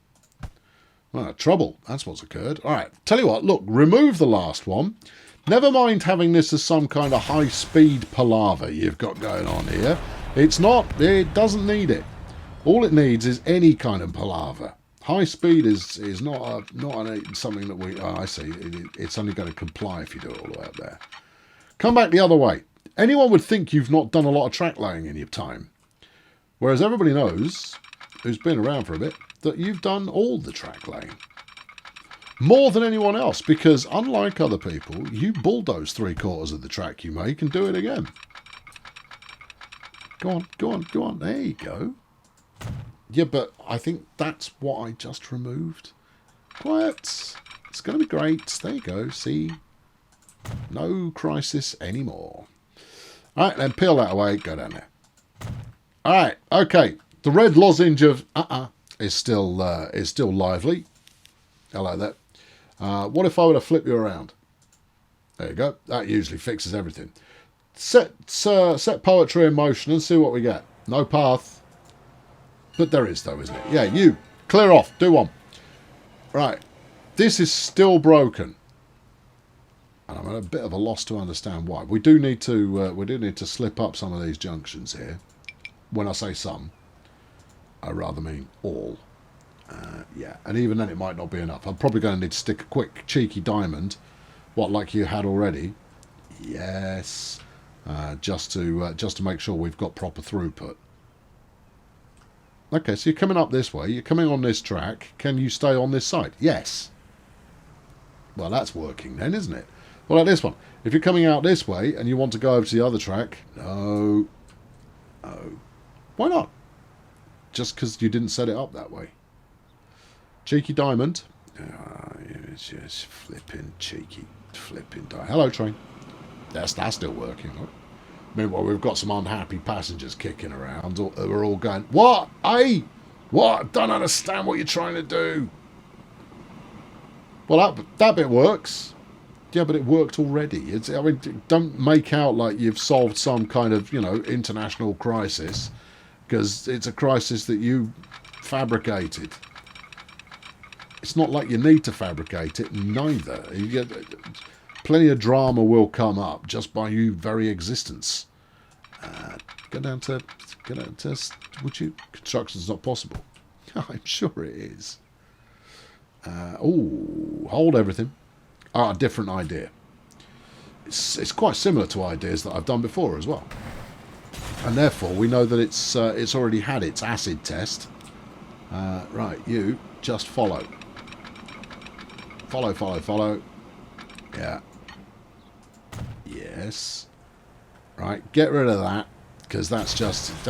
Well, trouble. That's what's occurred. All right, tell you what. Look, remove the last one. Never mind having this as some kind of high-speed palaver you've got going on here. It's not. It doesn't need it. All it needs is any kind of palaver. High speed is not something that we. Oh, I see. It's only going to comply if you do it all the way up there. Come back the other way. Anyone would think you've not done a lot of track laying in your time, whereas everybody knows, who's been around for a bit, that you've done all the track laying. More than anyone else, because unlike other people, you bulldoze 3/4 of the track you make and do it again. Go on. There you go. Yeah, but I think that's what I just removed. Quiet. It's going to be great. There you go. See? No crisis anymore. All right, then peel that away. Go down there. All right. Okay. The red lozenge of is still lively. Hello there. What if I were to flip you around? There you go. That usually fixes everything. Set poetry in motion and see what we get. No path. But there is, though, isn't it? Yeah, you. Clear off. Do one. Right. This is still broken. And I'm at a bit of a loss to understand why. We do need to slip up some of these junctions here. When I say some, I rather mean all. Yeah, and even then it might not be enough. I'm probably going to need to stick a quick, cheeky diamond. What, like you had already? Yes. Just to make sure we've got proper throughput. Okay, so you're coming up this way. You're coming on this track. Can you stay on this side? Yes. Well, that's working then, isn't it? Well, like this one. If you're coming out this way and you want to go over to the other track, no. Oh. Why not? Just because you didn't set it up that way. Cheeky diamond. It's just flipping cheeky. Flipping die. Hello, train. That's still working. Look. Meanwhile, we've got some unhappy passengers kicking around. We're all going, what? Hey? What? Don't understand what you're trying to do. Well, that bit works. Yeah, but it worked already. I mean, don't make out like you've solved some kind of, international crisis, because it's a crisis that you fabricated. It's not like you need to fabricate it, neither. Plenty of drama will come up just by your very existence. Go down to, would you? Construction's not possible. I'm sure it is. Hold everything. A different idea. It's quite similar to ideas that I've done before as well. And therefore, we know that it's already had its acid test. Right, you just follow. Follow. Yeah. Yes. Right, get rid of that, because that's just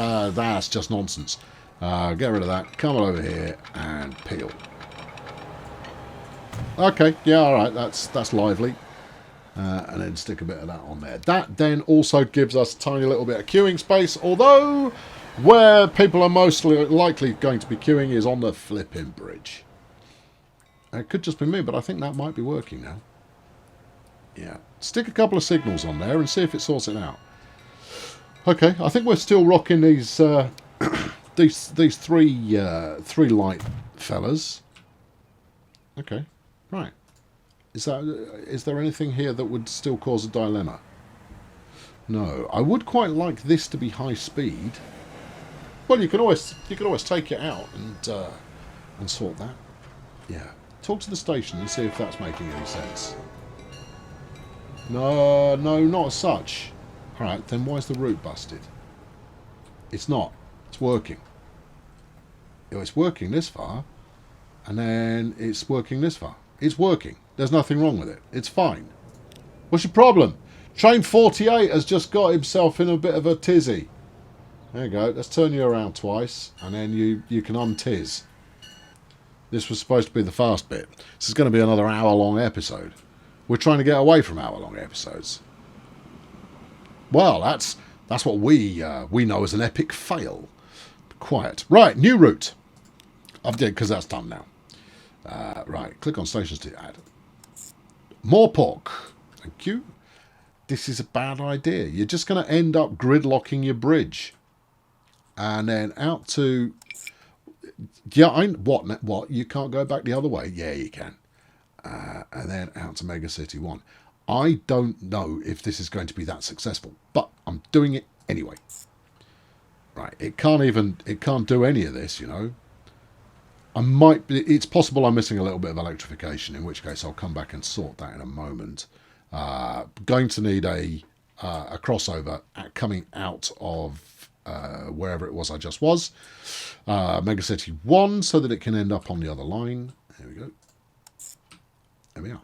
nonsense. Get rid of that. Come on over here and peel. Okay, yeah, all right, that's lively. And then stick a bit of that on there. That then also gives us a tiny little bit of queuing space, although where people are most likely going to be queuing is on the flipping bridge. It could just be me, but I think that might be working now. Yeah, stick a couple of signals on there and see if it sorts it out. Okay, I think we're still rocking these these three light fellas. Okay, right. Is there anything here that would still cause a dilemma? No. I would quite like this to be high speed. Well, you can always take it out and sort that. Yeah. Talk to the station and see if that's making any sense. No, not as such. All right, then why is the route busted? It's not. It's working. It's working this far, and then it's working this far. It's working. There's nothing wrong with it. It's fine. What's your problem? Train 48 has just got himself in a bit of a tizzy. There you go. Let's turn you around twice, and then you can untiz. This was supposed to be the fast bit. This is going to be another hour-long episode. We're trying to get away from hour-long episodes. Well, that's what we know as an epic fail. Quiet. Right, new route. I've did because that's done now. Right, click on stations to add. More pork. Thank you. This is a bad idea. You're just going to end up gridlocking your bridge. And then out to... Yeah, what? You can't go back the other way? Yeah, you can. And then out to Mega City 1. I don't know if this is going to be that successful, but I'm doing it anyway. Right, it can't do any of this, it's possible I'm missing a little bit of electrification, in which case I'll come back and sort that in a moment. Going to need a crossover coming out of wherever it was I just was. Mega City 1, so that it can end up on the other line. There we go. There we are.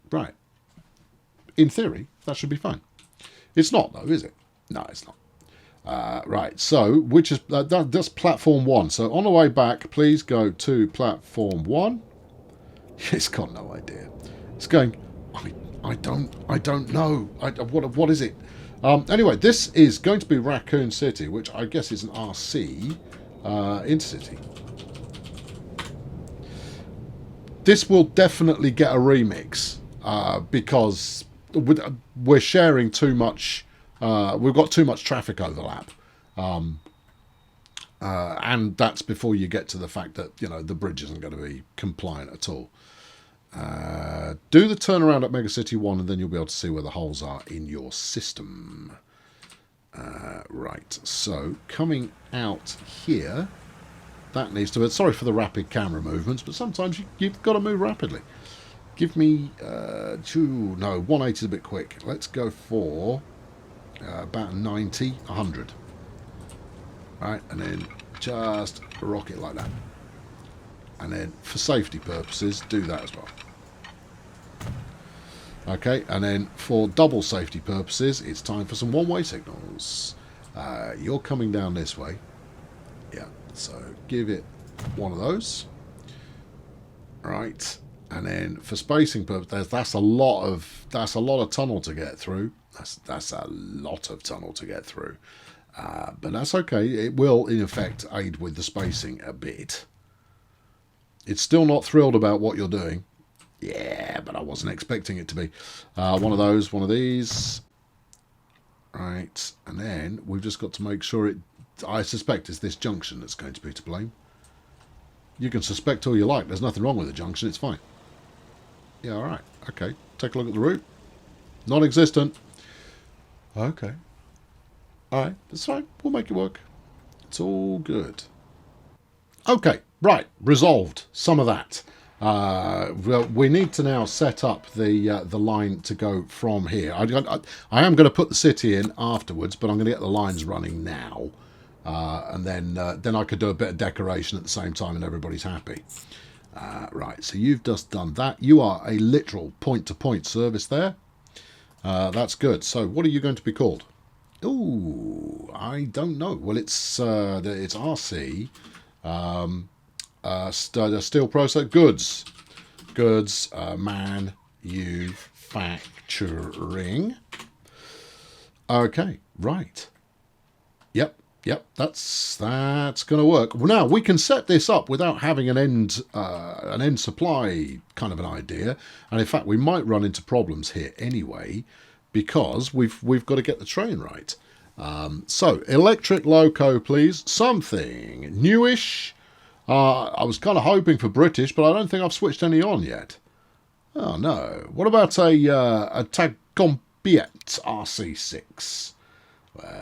Right. In theory, that should be fine. It's not, though, is it? No, it's not. Right, so, which is, that's platform 1. So, on the way back, please go to platform 1. It's got no idea. It's going, I don't know. What is it? Anyway, this is going to be Raccoon City, which I guess is an RC intercity. This will definitely get a remix because we're sharing too much. We've got too much traffic overlap, and that's before you get to the fact that the bridge isn't going to be compliant at all. Do the turnaround at Mega City 1, and then you'll be able to see where the holes are in your system. Right, so coming out here, that needs to be... Sorry for the rapid camera movements, but sometimes you've got to move rapidly. Give me... 180 is a bit quick. Let's go for about 90, 100. Right, and then just rock it like that. And then, for safety purposes, do that as well. Okay, and then for double safety purposes, it's time for some one-way signals. You're coming down this way. Yeah, so give it one of those. Right, And then for spacing purposes, that's a lot of tunnel to get through. That's a lot of tunnel to get through. But that's okay. It will, in effect, aid with the spacing a bit. It's still not thrilled about what you're doing. Yeah, but I wasn't expecting it to be. One of those, one of these. Right, and then we've just got to make sure it... I suspect it's this junction that's going to be to blame. You can suspect all you like. There's nothing wrong with the junction. It's fine. Yeah, all right. Okay, take a look at the route. Non-existent. Okay. All right, that's fine. We'll make it work. It's all good. Okay, right. Resolved. Some of that. Well, we need to now set up the line to go from here. I am going to put the city in afterwards, but I'm going to get the lines running now. And then I could do a bit of decoration at the same time and everybody's happy. Right, so you've just done that. You are a literal point-to-point service there. That's good. So what are you going to be called? Ooh, I don't know. Well, it's RC. Steel process. Goods. Manufacturing. Okay, right. Yep, that's going to work. Well, now we can set this up without having an end supply kind of an idea, and in fact we might run into problems here anyway because we've got to get the train right. So electric loco, please. Something newish. I was kind of hoping for British, but I don't think I've switched any on yet. Oh no! What about a Tagcompiet RC6?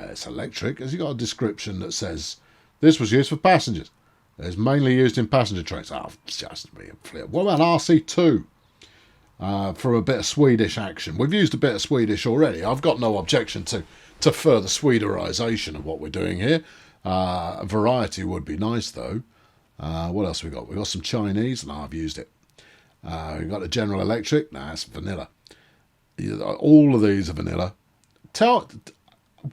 It's electric. Has he got a description that says this was used for passengers? It's mainly used in passenger trains. Oh, just be a flip. What about an RC2 for a bit of Swedish action? We've used a bit of Swedish already. I've got no objection to further Swederisation of what we're doing here. Variety would be nice though. What else we got? We've got some Chinese. No, I've used it. We've got a General Electric. Nah, it's vanilla. All of these are vanilla.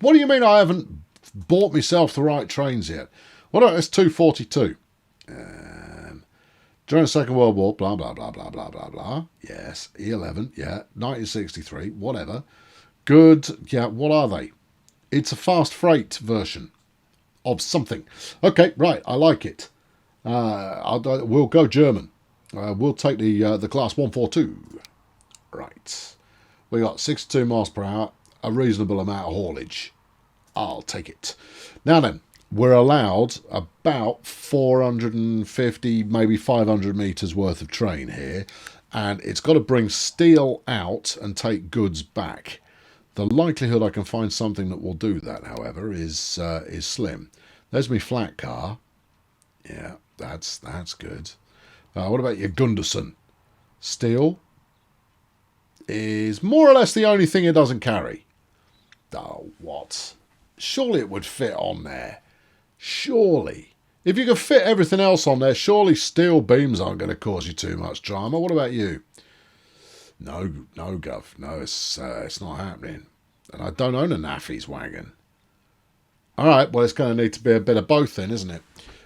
What do you mean I haven't bought myself the right trains yet? What about this 242? During the Second World War, blah, blah, blah, blah, blah, blah, blah. Yes, E11, yeah, 1963, whatever. Good, yeah, what are they? It's a fast freight version of something. Okay, right, I like it. We'll go German. We'll take the class 142. Right. We got 62 miles per hour. A reasonable amount of haulage. I'll take it. Now then, we're allowed about 450, maybe 500 metres worth of train here, and it's got to bring steel out and take goods back. The likelihood I can find something that will do that, however, is slim. There's my flat car. Yeah, that's good. What about your Gunderson? Steel is more or less the only thing it doesn't carry. Oh, what? Surely it would fit on there. Surely. If you could fit everything else on there, surely steel beams aren't going to cause you too much drama. What about you? No, Gov. No, it's not happening. And I don't own a Naffy's wagon. All right, well, it's going to need to be a bit of both then, isn't it?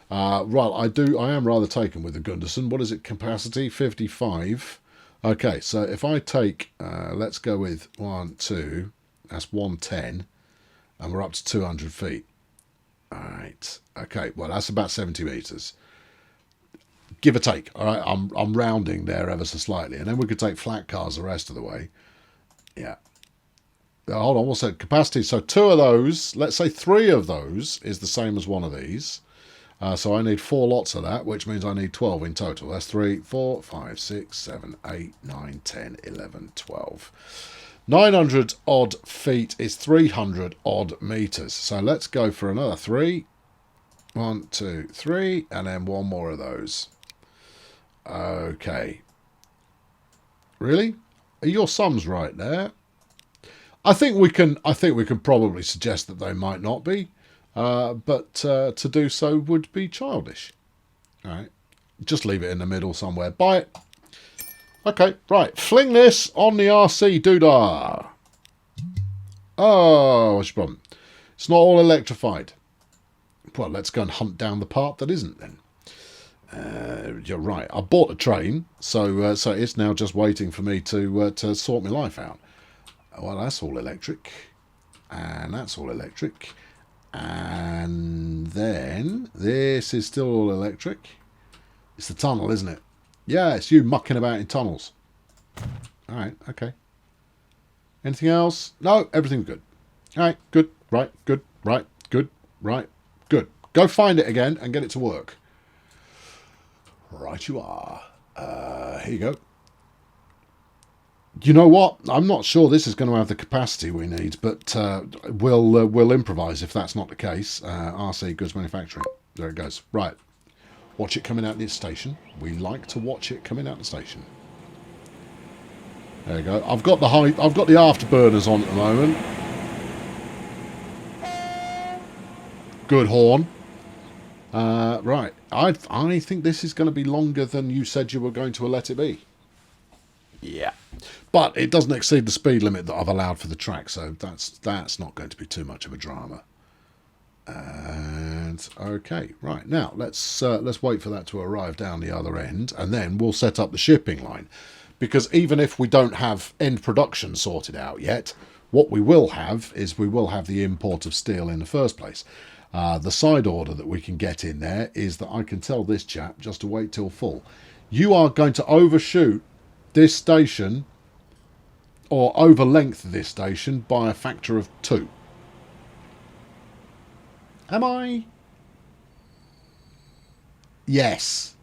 Right, I am rather taken with the Gunderson. What is it, capacity? 55. Okay, so if I take, let's go with 1, 2... That's 110, and we're up to 200 feet. All right. Okay. Well, that's about 70 meters, give or take. All right. I'm rounding there ever so slightly, and then we could take flat cars the rest of the way. Yeah. Hold on. What's that capacity? So 2 of those. Let's say 3 of those is the same as one of these. So I need 4 lots of that, which means I need 12 in total. That's 3, 4, 5, 6, 7, 8, 9, 10, 11, 12. 900 odd feet is 300 odd meters. So let's go for another 3. 1, 2, 3, and then 1 more of those. Okay. Really? Are your sums right there? I think we can probably suggest that they might not be, but to do so would be childish. All right. Just leave it in the middle somewhere. Buy it. Okay, right. Fling this on the RC doodah. Oh, what's your problem? It's not all electrified. Well, let's go and hunt down the part that isn't then. You're right. I bought a train, so so it's now just waiting for me to sort my life out. Well, that's all electric, and that's all electric, and then this is still all electric. It's the tunnel, isn't it? Yeah, it's you mucking about in tunnels. All right, okay. Anything else? No, everything's good. All right, good, right, good, right, good, right, good. Go find it again and get it to work. Right you are. Here you go. You know what? I'm not sure this is going to have the capacity we need, but we'll improvise if that's not the case. RC Goods Manufacturing. There it goes. Right. Watch it coming out the station. We like to watch it coming out the station. There you go. I've got the afterburners on at the moment. Good horn. Right. I think this is going to be longer than you said you were going to let it be. Yeah. But it doesn't exceed the speed limit that I've allowed for the track, so that's not going to be too much of a drama. And okay, right, now let's wait for that to arrive down the other end, and then we'll set up the shipping line. Because even if we don't have end production sorted out yet, what we will have is we will have the import of steel in the first place. The side order that we can get in there is that I can tell this chap just to wait till full. You are going to overshoot this station, or over length this station, by a factor of 2. Am I? Yes.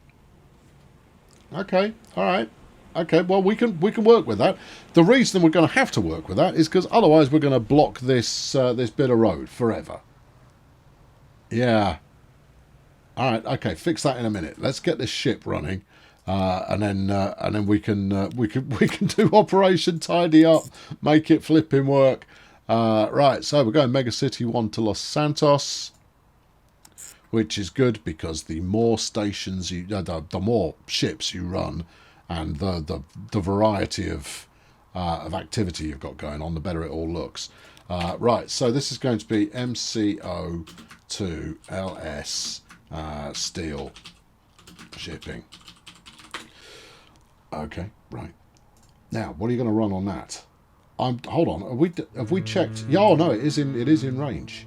Okay, alright. Okay, well we can work with that. The reason we're going to have to work with that is because otherwise we're going to block this this bit of road forever. Yeah. Alright, okay, fix that in a minute. Let's get this ship running. And then we can do Operation Tidy Up, make it flipping work. Right, so we're going Mega City 1 to Los Santos, which is good because the more stations you, the more ships you run, and the variety of activity you've got going on, the better it all looks. Right, so this is going to be MCO to LS steel shipping. Okay, right. Now, what are you going to run on that? Hold on. Have we checked? Yeah, oh no, it is in range.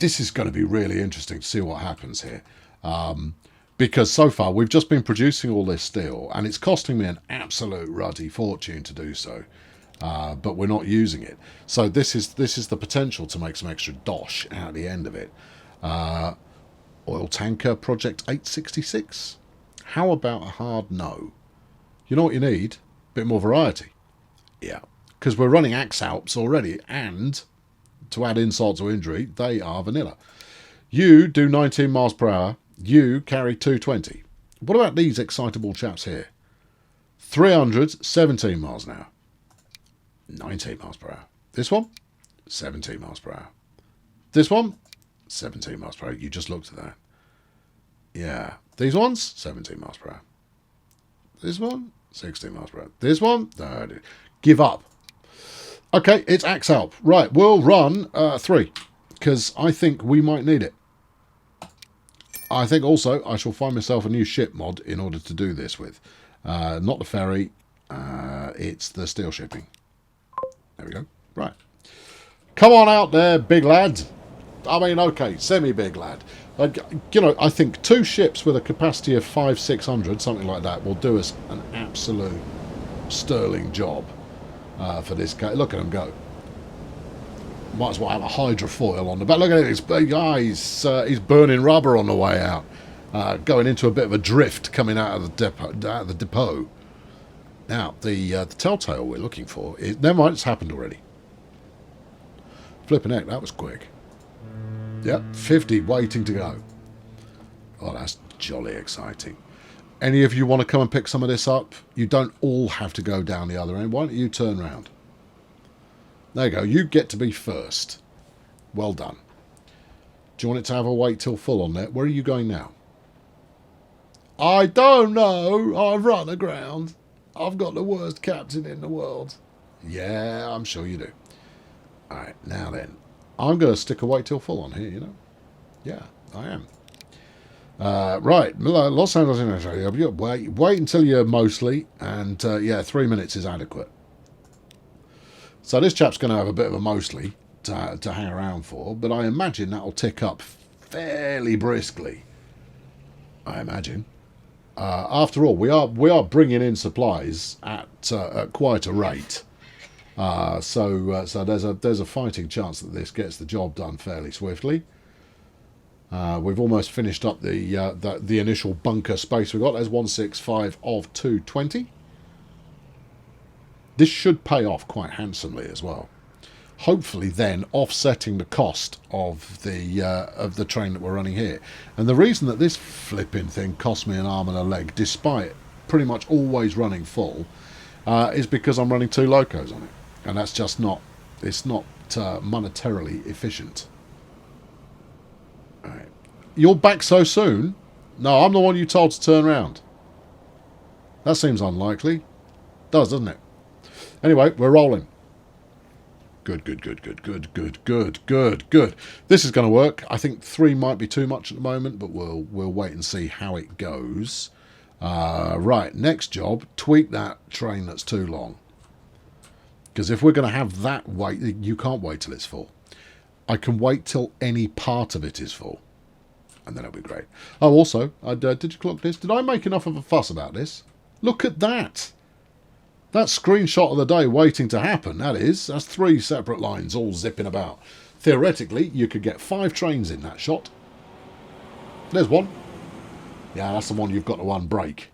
This is going to be really interesting to see what happens here, because so far we've just been producing all this steel, and it's costing me an absolute ruddy fortune to do so. But we're not using it. So this is the potential to make some extra dosh out of the end of it. Oil tanker project 866. How about a hard no? You know what you need? A bit more variety. Yeah. Because we're running Axe Alps already, and to add insult to injury, they are vanilla. You do 19 miles per hour. You carry 220. What about these excitable chaps here? 300, 17 miles an hour. 19 miles per hour. This one, 17 miles per hour. This one, 17 miles per hour. You just looked at that. Yeah. These ones, 17 miles per hour. This one, 16 miles per hour. This one, no, give up. Okay, it's Axe Alp. Right, we'll run 3, because I think we might need it. I think also I shall find myself a new ship mod in order to do this with. Not the ferry, it's the steel shipping. There we go. Right. Come on out there, big lad. I mean, okay, semi-big lad. You know, I think 2 ships with a capacity of 500-600, something like that, will do us an absolute sterling job for this guy. Look at him go. Might as well have a hydrofoil on the back. Look at this big guy. He's burning rubber on the way out, going into a bit of a drift coming out of the depot. Now, the telltale we're looking for is... Never mind, it's happened already. Flipping heck, that was quick. Yep, 50 waiting to go. Oh, that's jolly exciting. Any of you want to come and pick some of this up? You don't all have to go down the other end. Why don't you turn round? There you go. You get to be first. Well done. Do you want it to have a wait till full on there? Where are you going now? I don't know. I've run aground. I've got the worst captain in the world. Yeah, I'm sure you do. All right, now then. I'm going to stick a wait till full on here, you know. Yeah, I am. Right, Los Angeles. Wait until you're mostly, and yeah, 3 minutes is adequate. So this chap's going to have a bit of a mostly to hang around for, but I imagine that'll tick up fairly briskly. I imagine. After all, we are bringing in supplies at quite a rate. So there's a fighting chance that this gets the job done fairly swiftly. We've almost finished up the initial bunker space we got. There's 165 of 220. This should pay off quite handsomely as well. Hopefully, then offsetting the cost of the train that we're running here. And the reason that this flipping thing cost me an arm and a leg, despite pretty much always running full, is because I'm running 2 locos on it, and that's just not. It's not monetarily efficient. All right. You're back so soon? No, I'm the one you told to turn around. That seems unlikely. Does, doesn't it? Anyway, we're rolling. Good. This is going to work. I think 3 might be too much at the moment, but we'll wait and see how it goes. Right, next job, tweak that train that's too long. Because if we're going to have that wait, you can't wait till it's full. I can wait till any part of it is full. And then it'll be great. Oh, also, did you clock this? Did I make enough of a fuss about this? Look at that. That screenshot of the day waiting to happen, that's 3 separate lines all zipping about. Theoretically, you could get 5 trains in that shot. There's one. Yeah, that's the one you've got to unbrake.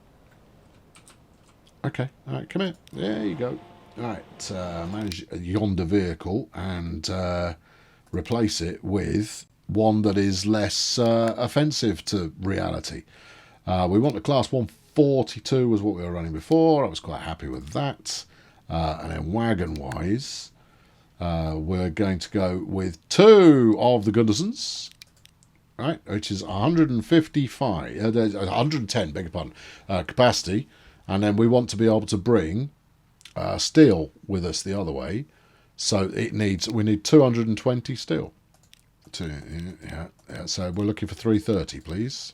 Okay, all right, come here. There you go. All right, manage yonder vehicle and replace it with one that is less offensive to reality. We want the class 142 was what we were running before. I was quite happy with that. And then wagon-wise, we're going to go with 2 of the Gundersons, right, which is 155, 110, beg your pardon, capacity. And then we want to be able to bring steel with us the other way. So we need 220 steel. Yeah, so we're looking for 330, please.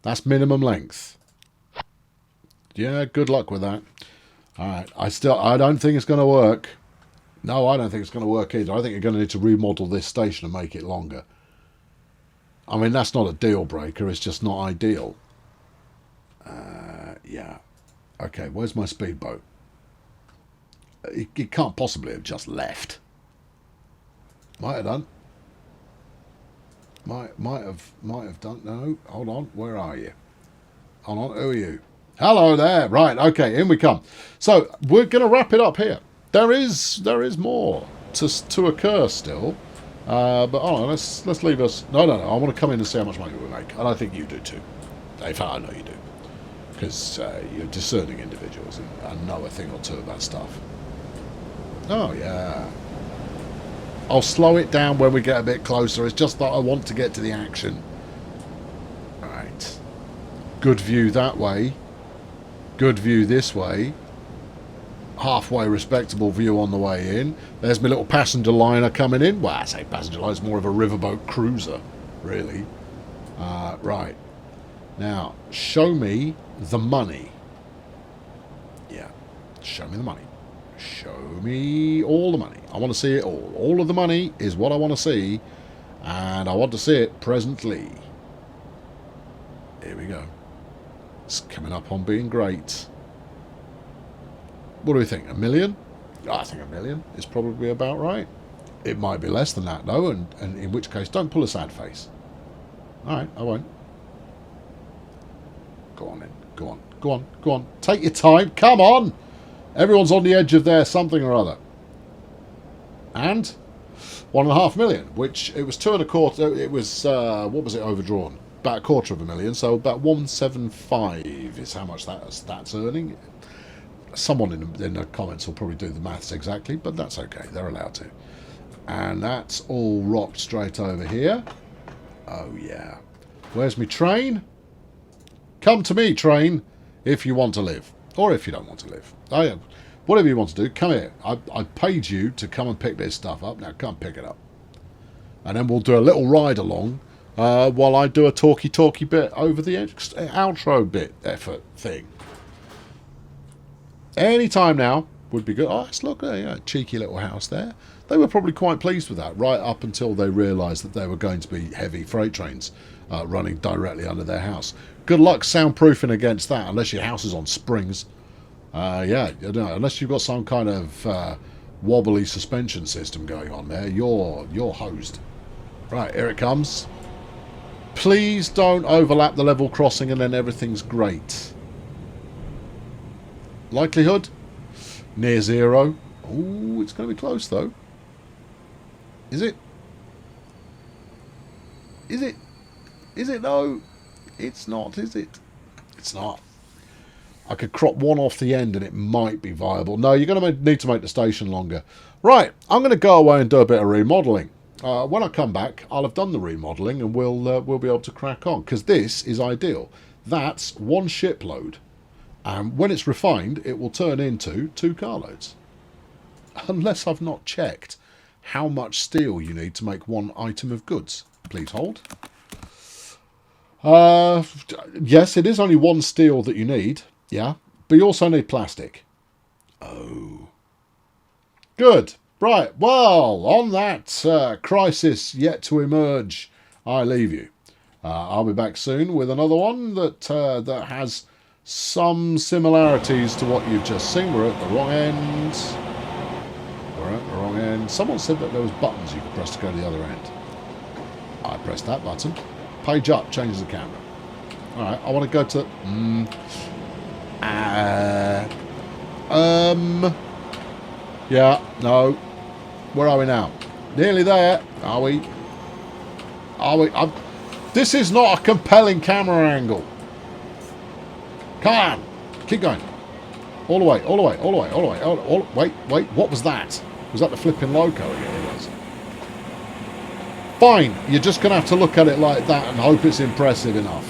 That's minimum length. Yeah, good luck with that. All right, I don't think it's going to work. No, I don't think it's going to work either. I think you're going to need to remodel this station and make it longer. I mean, that's not a deal breaker. It's just not ideal. Yeah. Okay, where's my speedboat? It can't possibly have just left. Might have done. Might have done. No, hold on. Where are you? Hold on. Who are you? Hello there. Right. Okay. In we come. So we're going to wrap it up here. There is more to occur still. But hold on. Let's leave us. No. I want to come in and see how much money we make, and I think you do too. In fact, I know you do, because you're discerning individuals and know a thing or two about stuff. Oh yeah. I'll slow it down when we get a bit closer. It's just that I want to get to the action. Right. Good view that way. Good view this way. Halfway respectable view on the way in. There's my little passenger liner coming in. Well, I say passenger liner. It's more of a riverboat cruiser, really. Right. Now, show me the money. Yeah. Show me the money. Show me all the money. I want to see it all. All of the money is what I want to see, and I want to see it presently. Here we go. It's coming up on being great. What do we think? 1 million? I think 1 million is probably about right. It might be less than that, though, and in which case, don't pull a sad face. All right, I won't. Go on, then. Go on. Take your time. Come on! Everyone's on the edge of their something or other. And 1.5 million, which it was 2.25. It was what was it overdrawn? About 250,000. So about 175 is how much that's earning. Someone in the comments will probably do the maths exactly, but that's okay. They're allowed to. And that's all rocked straight over here. Oh yeah. Where's my train? Come to me, train, if you want to live, or if you don't want to live. Whatever you want to do, come here. I paid you to come and pick this stuff up. Now come pick it up. And then we'll do a little ride along while I do a talky bit over the outro bit effort thing. Any time now would be good. Oh, let's look at a cheeky little house there. They were probably quite pleased with that, right up until they realised that there were going to be heavy freight trains running directly under their house. Good luck soundproofing against that, unless your house is on springs. Yeah, you know, unless you've got some kind of wobbly suspension system going on there, you're hosed. Right, here it comes. Please don't overlap the level crossing and then everything's great. Likelihood? Near 0. Oh, it's going to be close though. Is it? Is it? Is it though? It's not, is it? It's not. I could crop one off the end and it might be viable. No, you're going to need to make the station longer. Right, I'm going to go away and do a bit of remodelling. When I come back, I'll have done the remodelling and we'll be able to crack on, because this is ideal. That's one shipload. And when it's refined, it will turn into 2 carloads. Unless I've not checked how much steel you need to make one item of goods. Please hold. Yes, it is only 1 steel that you need. Yeah, but you also need plastic. Oh. Good. Right, well, on that crisis yet to emerge, I leave you. I'll be back soon with another one that has some similarities to what you've just seen. We're at the wrong end. We're at the wrong end. Someone said that there was buttons you could press to go to the other end. I pressed that button. Page up changes the camera. Alright, I want to go to... Yeah, no. Where are we now? Nearly there. Are we? Are we? This is not a compelling camera angle. Come on. Keep going. All the way, all the way, all the way, all the way. Wait. What was that? Was that the flipping loco again? It was. Fine. You're just going to have to look at it like that and hope it's impressive enough.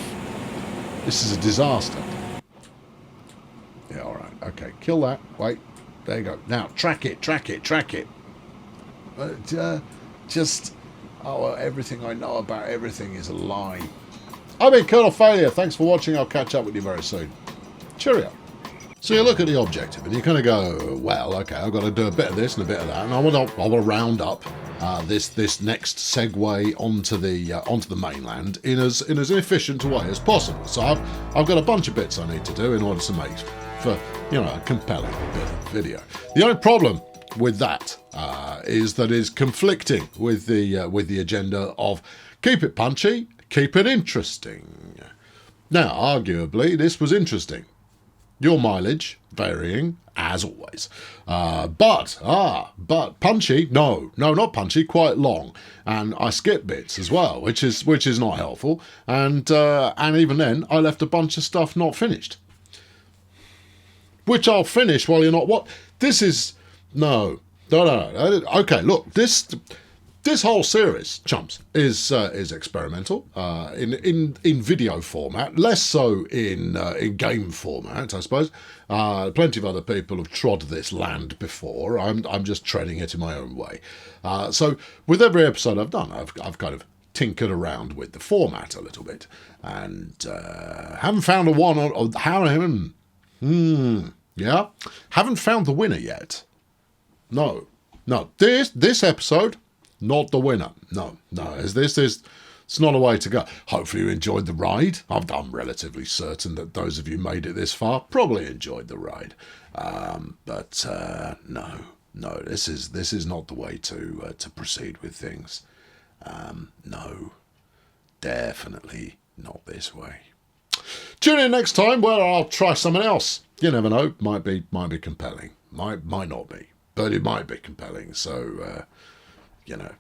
This is a disaster. Yeah, all right. Okay, kill that. Wait. There you go. Now, track it. Everything I know about everything is a lie. I've been Colonel Failure. Thanks for watching. I'll catch up with you very soon. Cheerio. So you look at the objective and you kind of go, well, okay, I've got to do a bit of this and a bit of that, and I want to round up this next segue onto the mainland in as efficient a way as possible. So I've got a bunch of bits I need to do in order to make for a compelling bit of video. The only problem with that is that it's conflicting with the agenda of keep it punchy, keep it interesting. Now, arguably, this was interesting. Your mileage varying as always, but punchy? No, not punchy. Quite long, and I skipped bits as well, which is not helpful. And even then, I left a bunch of stuff not finished. Which I'll finish while you're not... What? This is... No. Okay, look, this whole series, chumps, is experimental in video format, less so in game format, I suppose. Plenty of other people have trod this land before. I'm just treading it in my own way. So with every episode I've done, I've kind of tinkered around with the format a little bit, and haven't found a one on how. Yeah, haven't found the winner yet. No. This episode, not the winner. No. It's not a way to go. Hopefully you enjoyed the ride. I'm relatively certain that those of you made it this far probably enjoyed the ride. But no, this is not the way to proceed with things. No, definitely not this way. Tune in next time where I'll try something else. You never know. Might be compelling. Might not be. But it might be compelling. So, you know.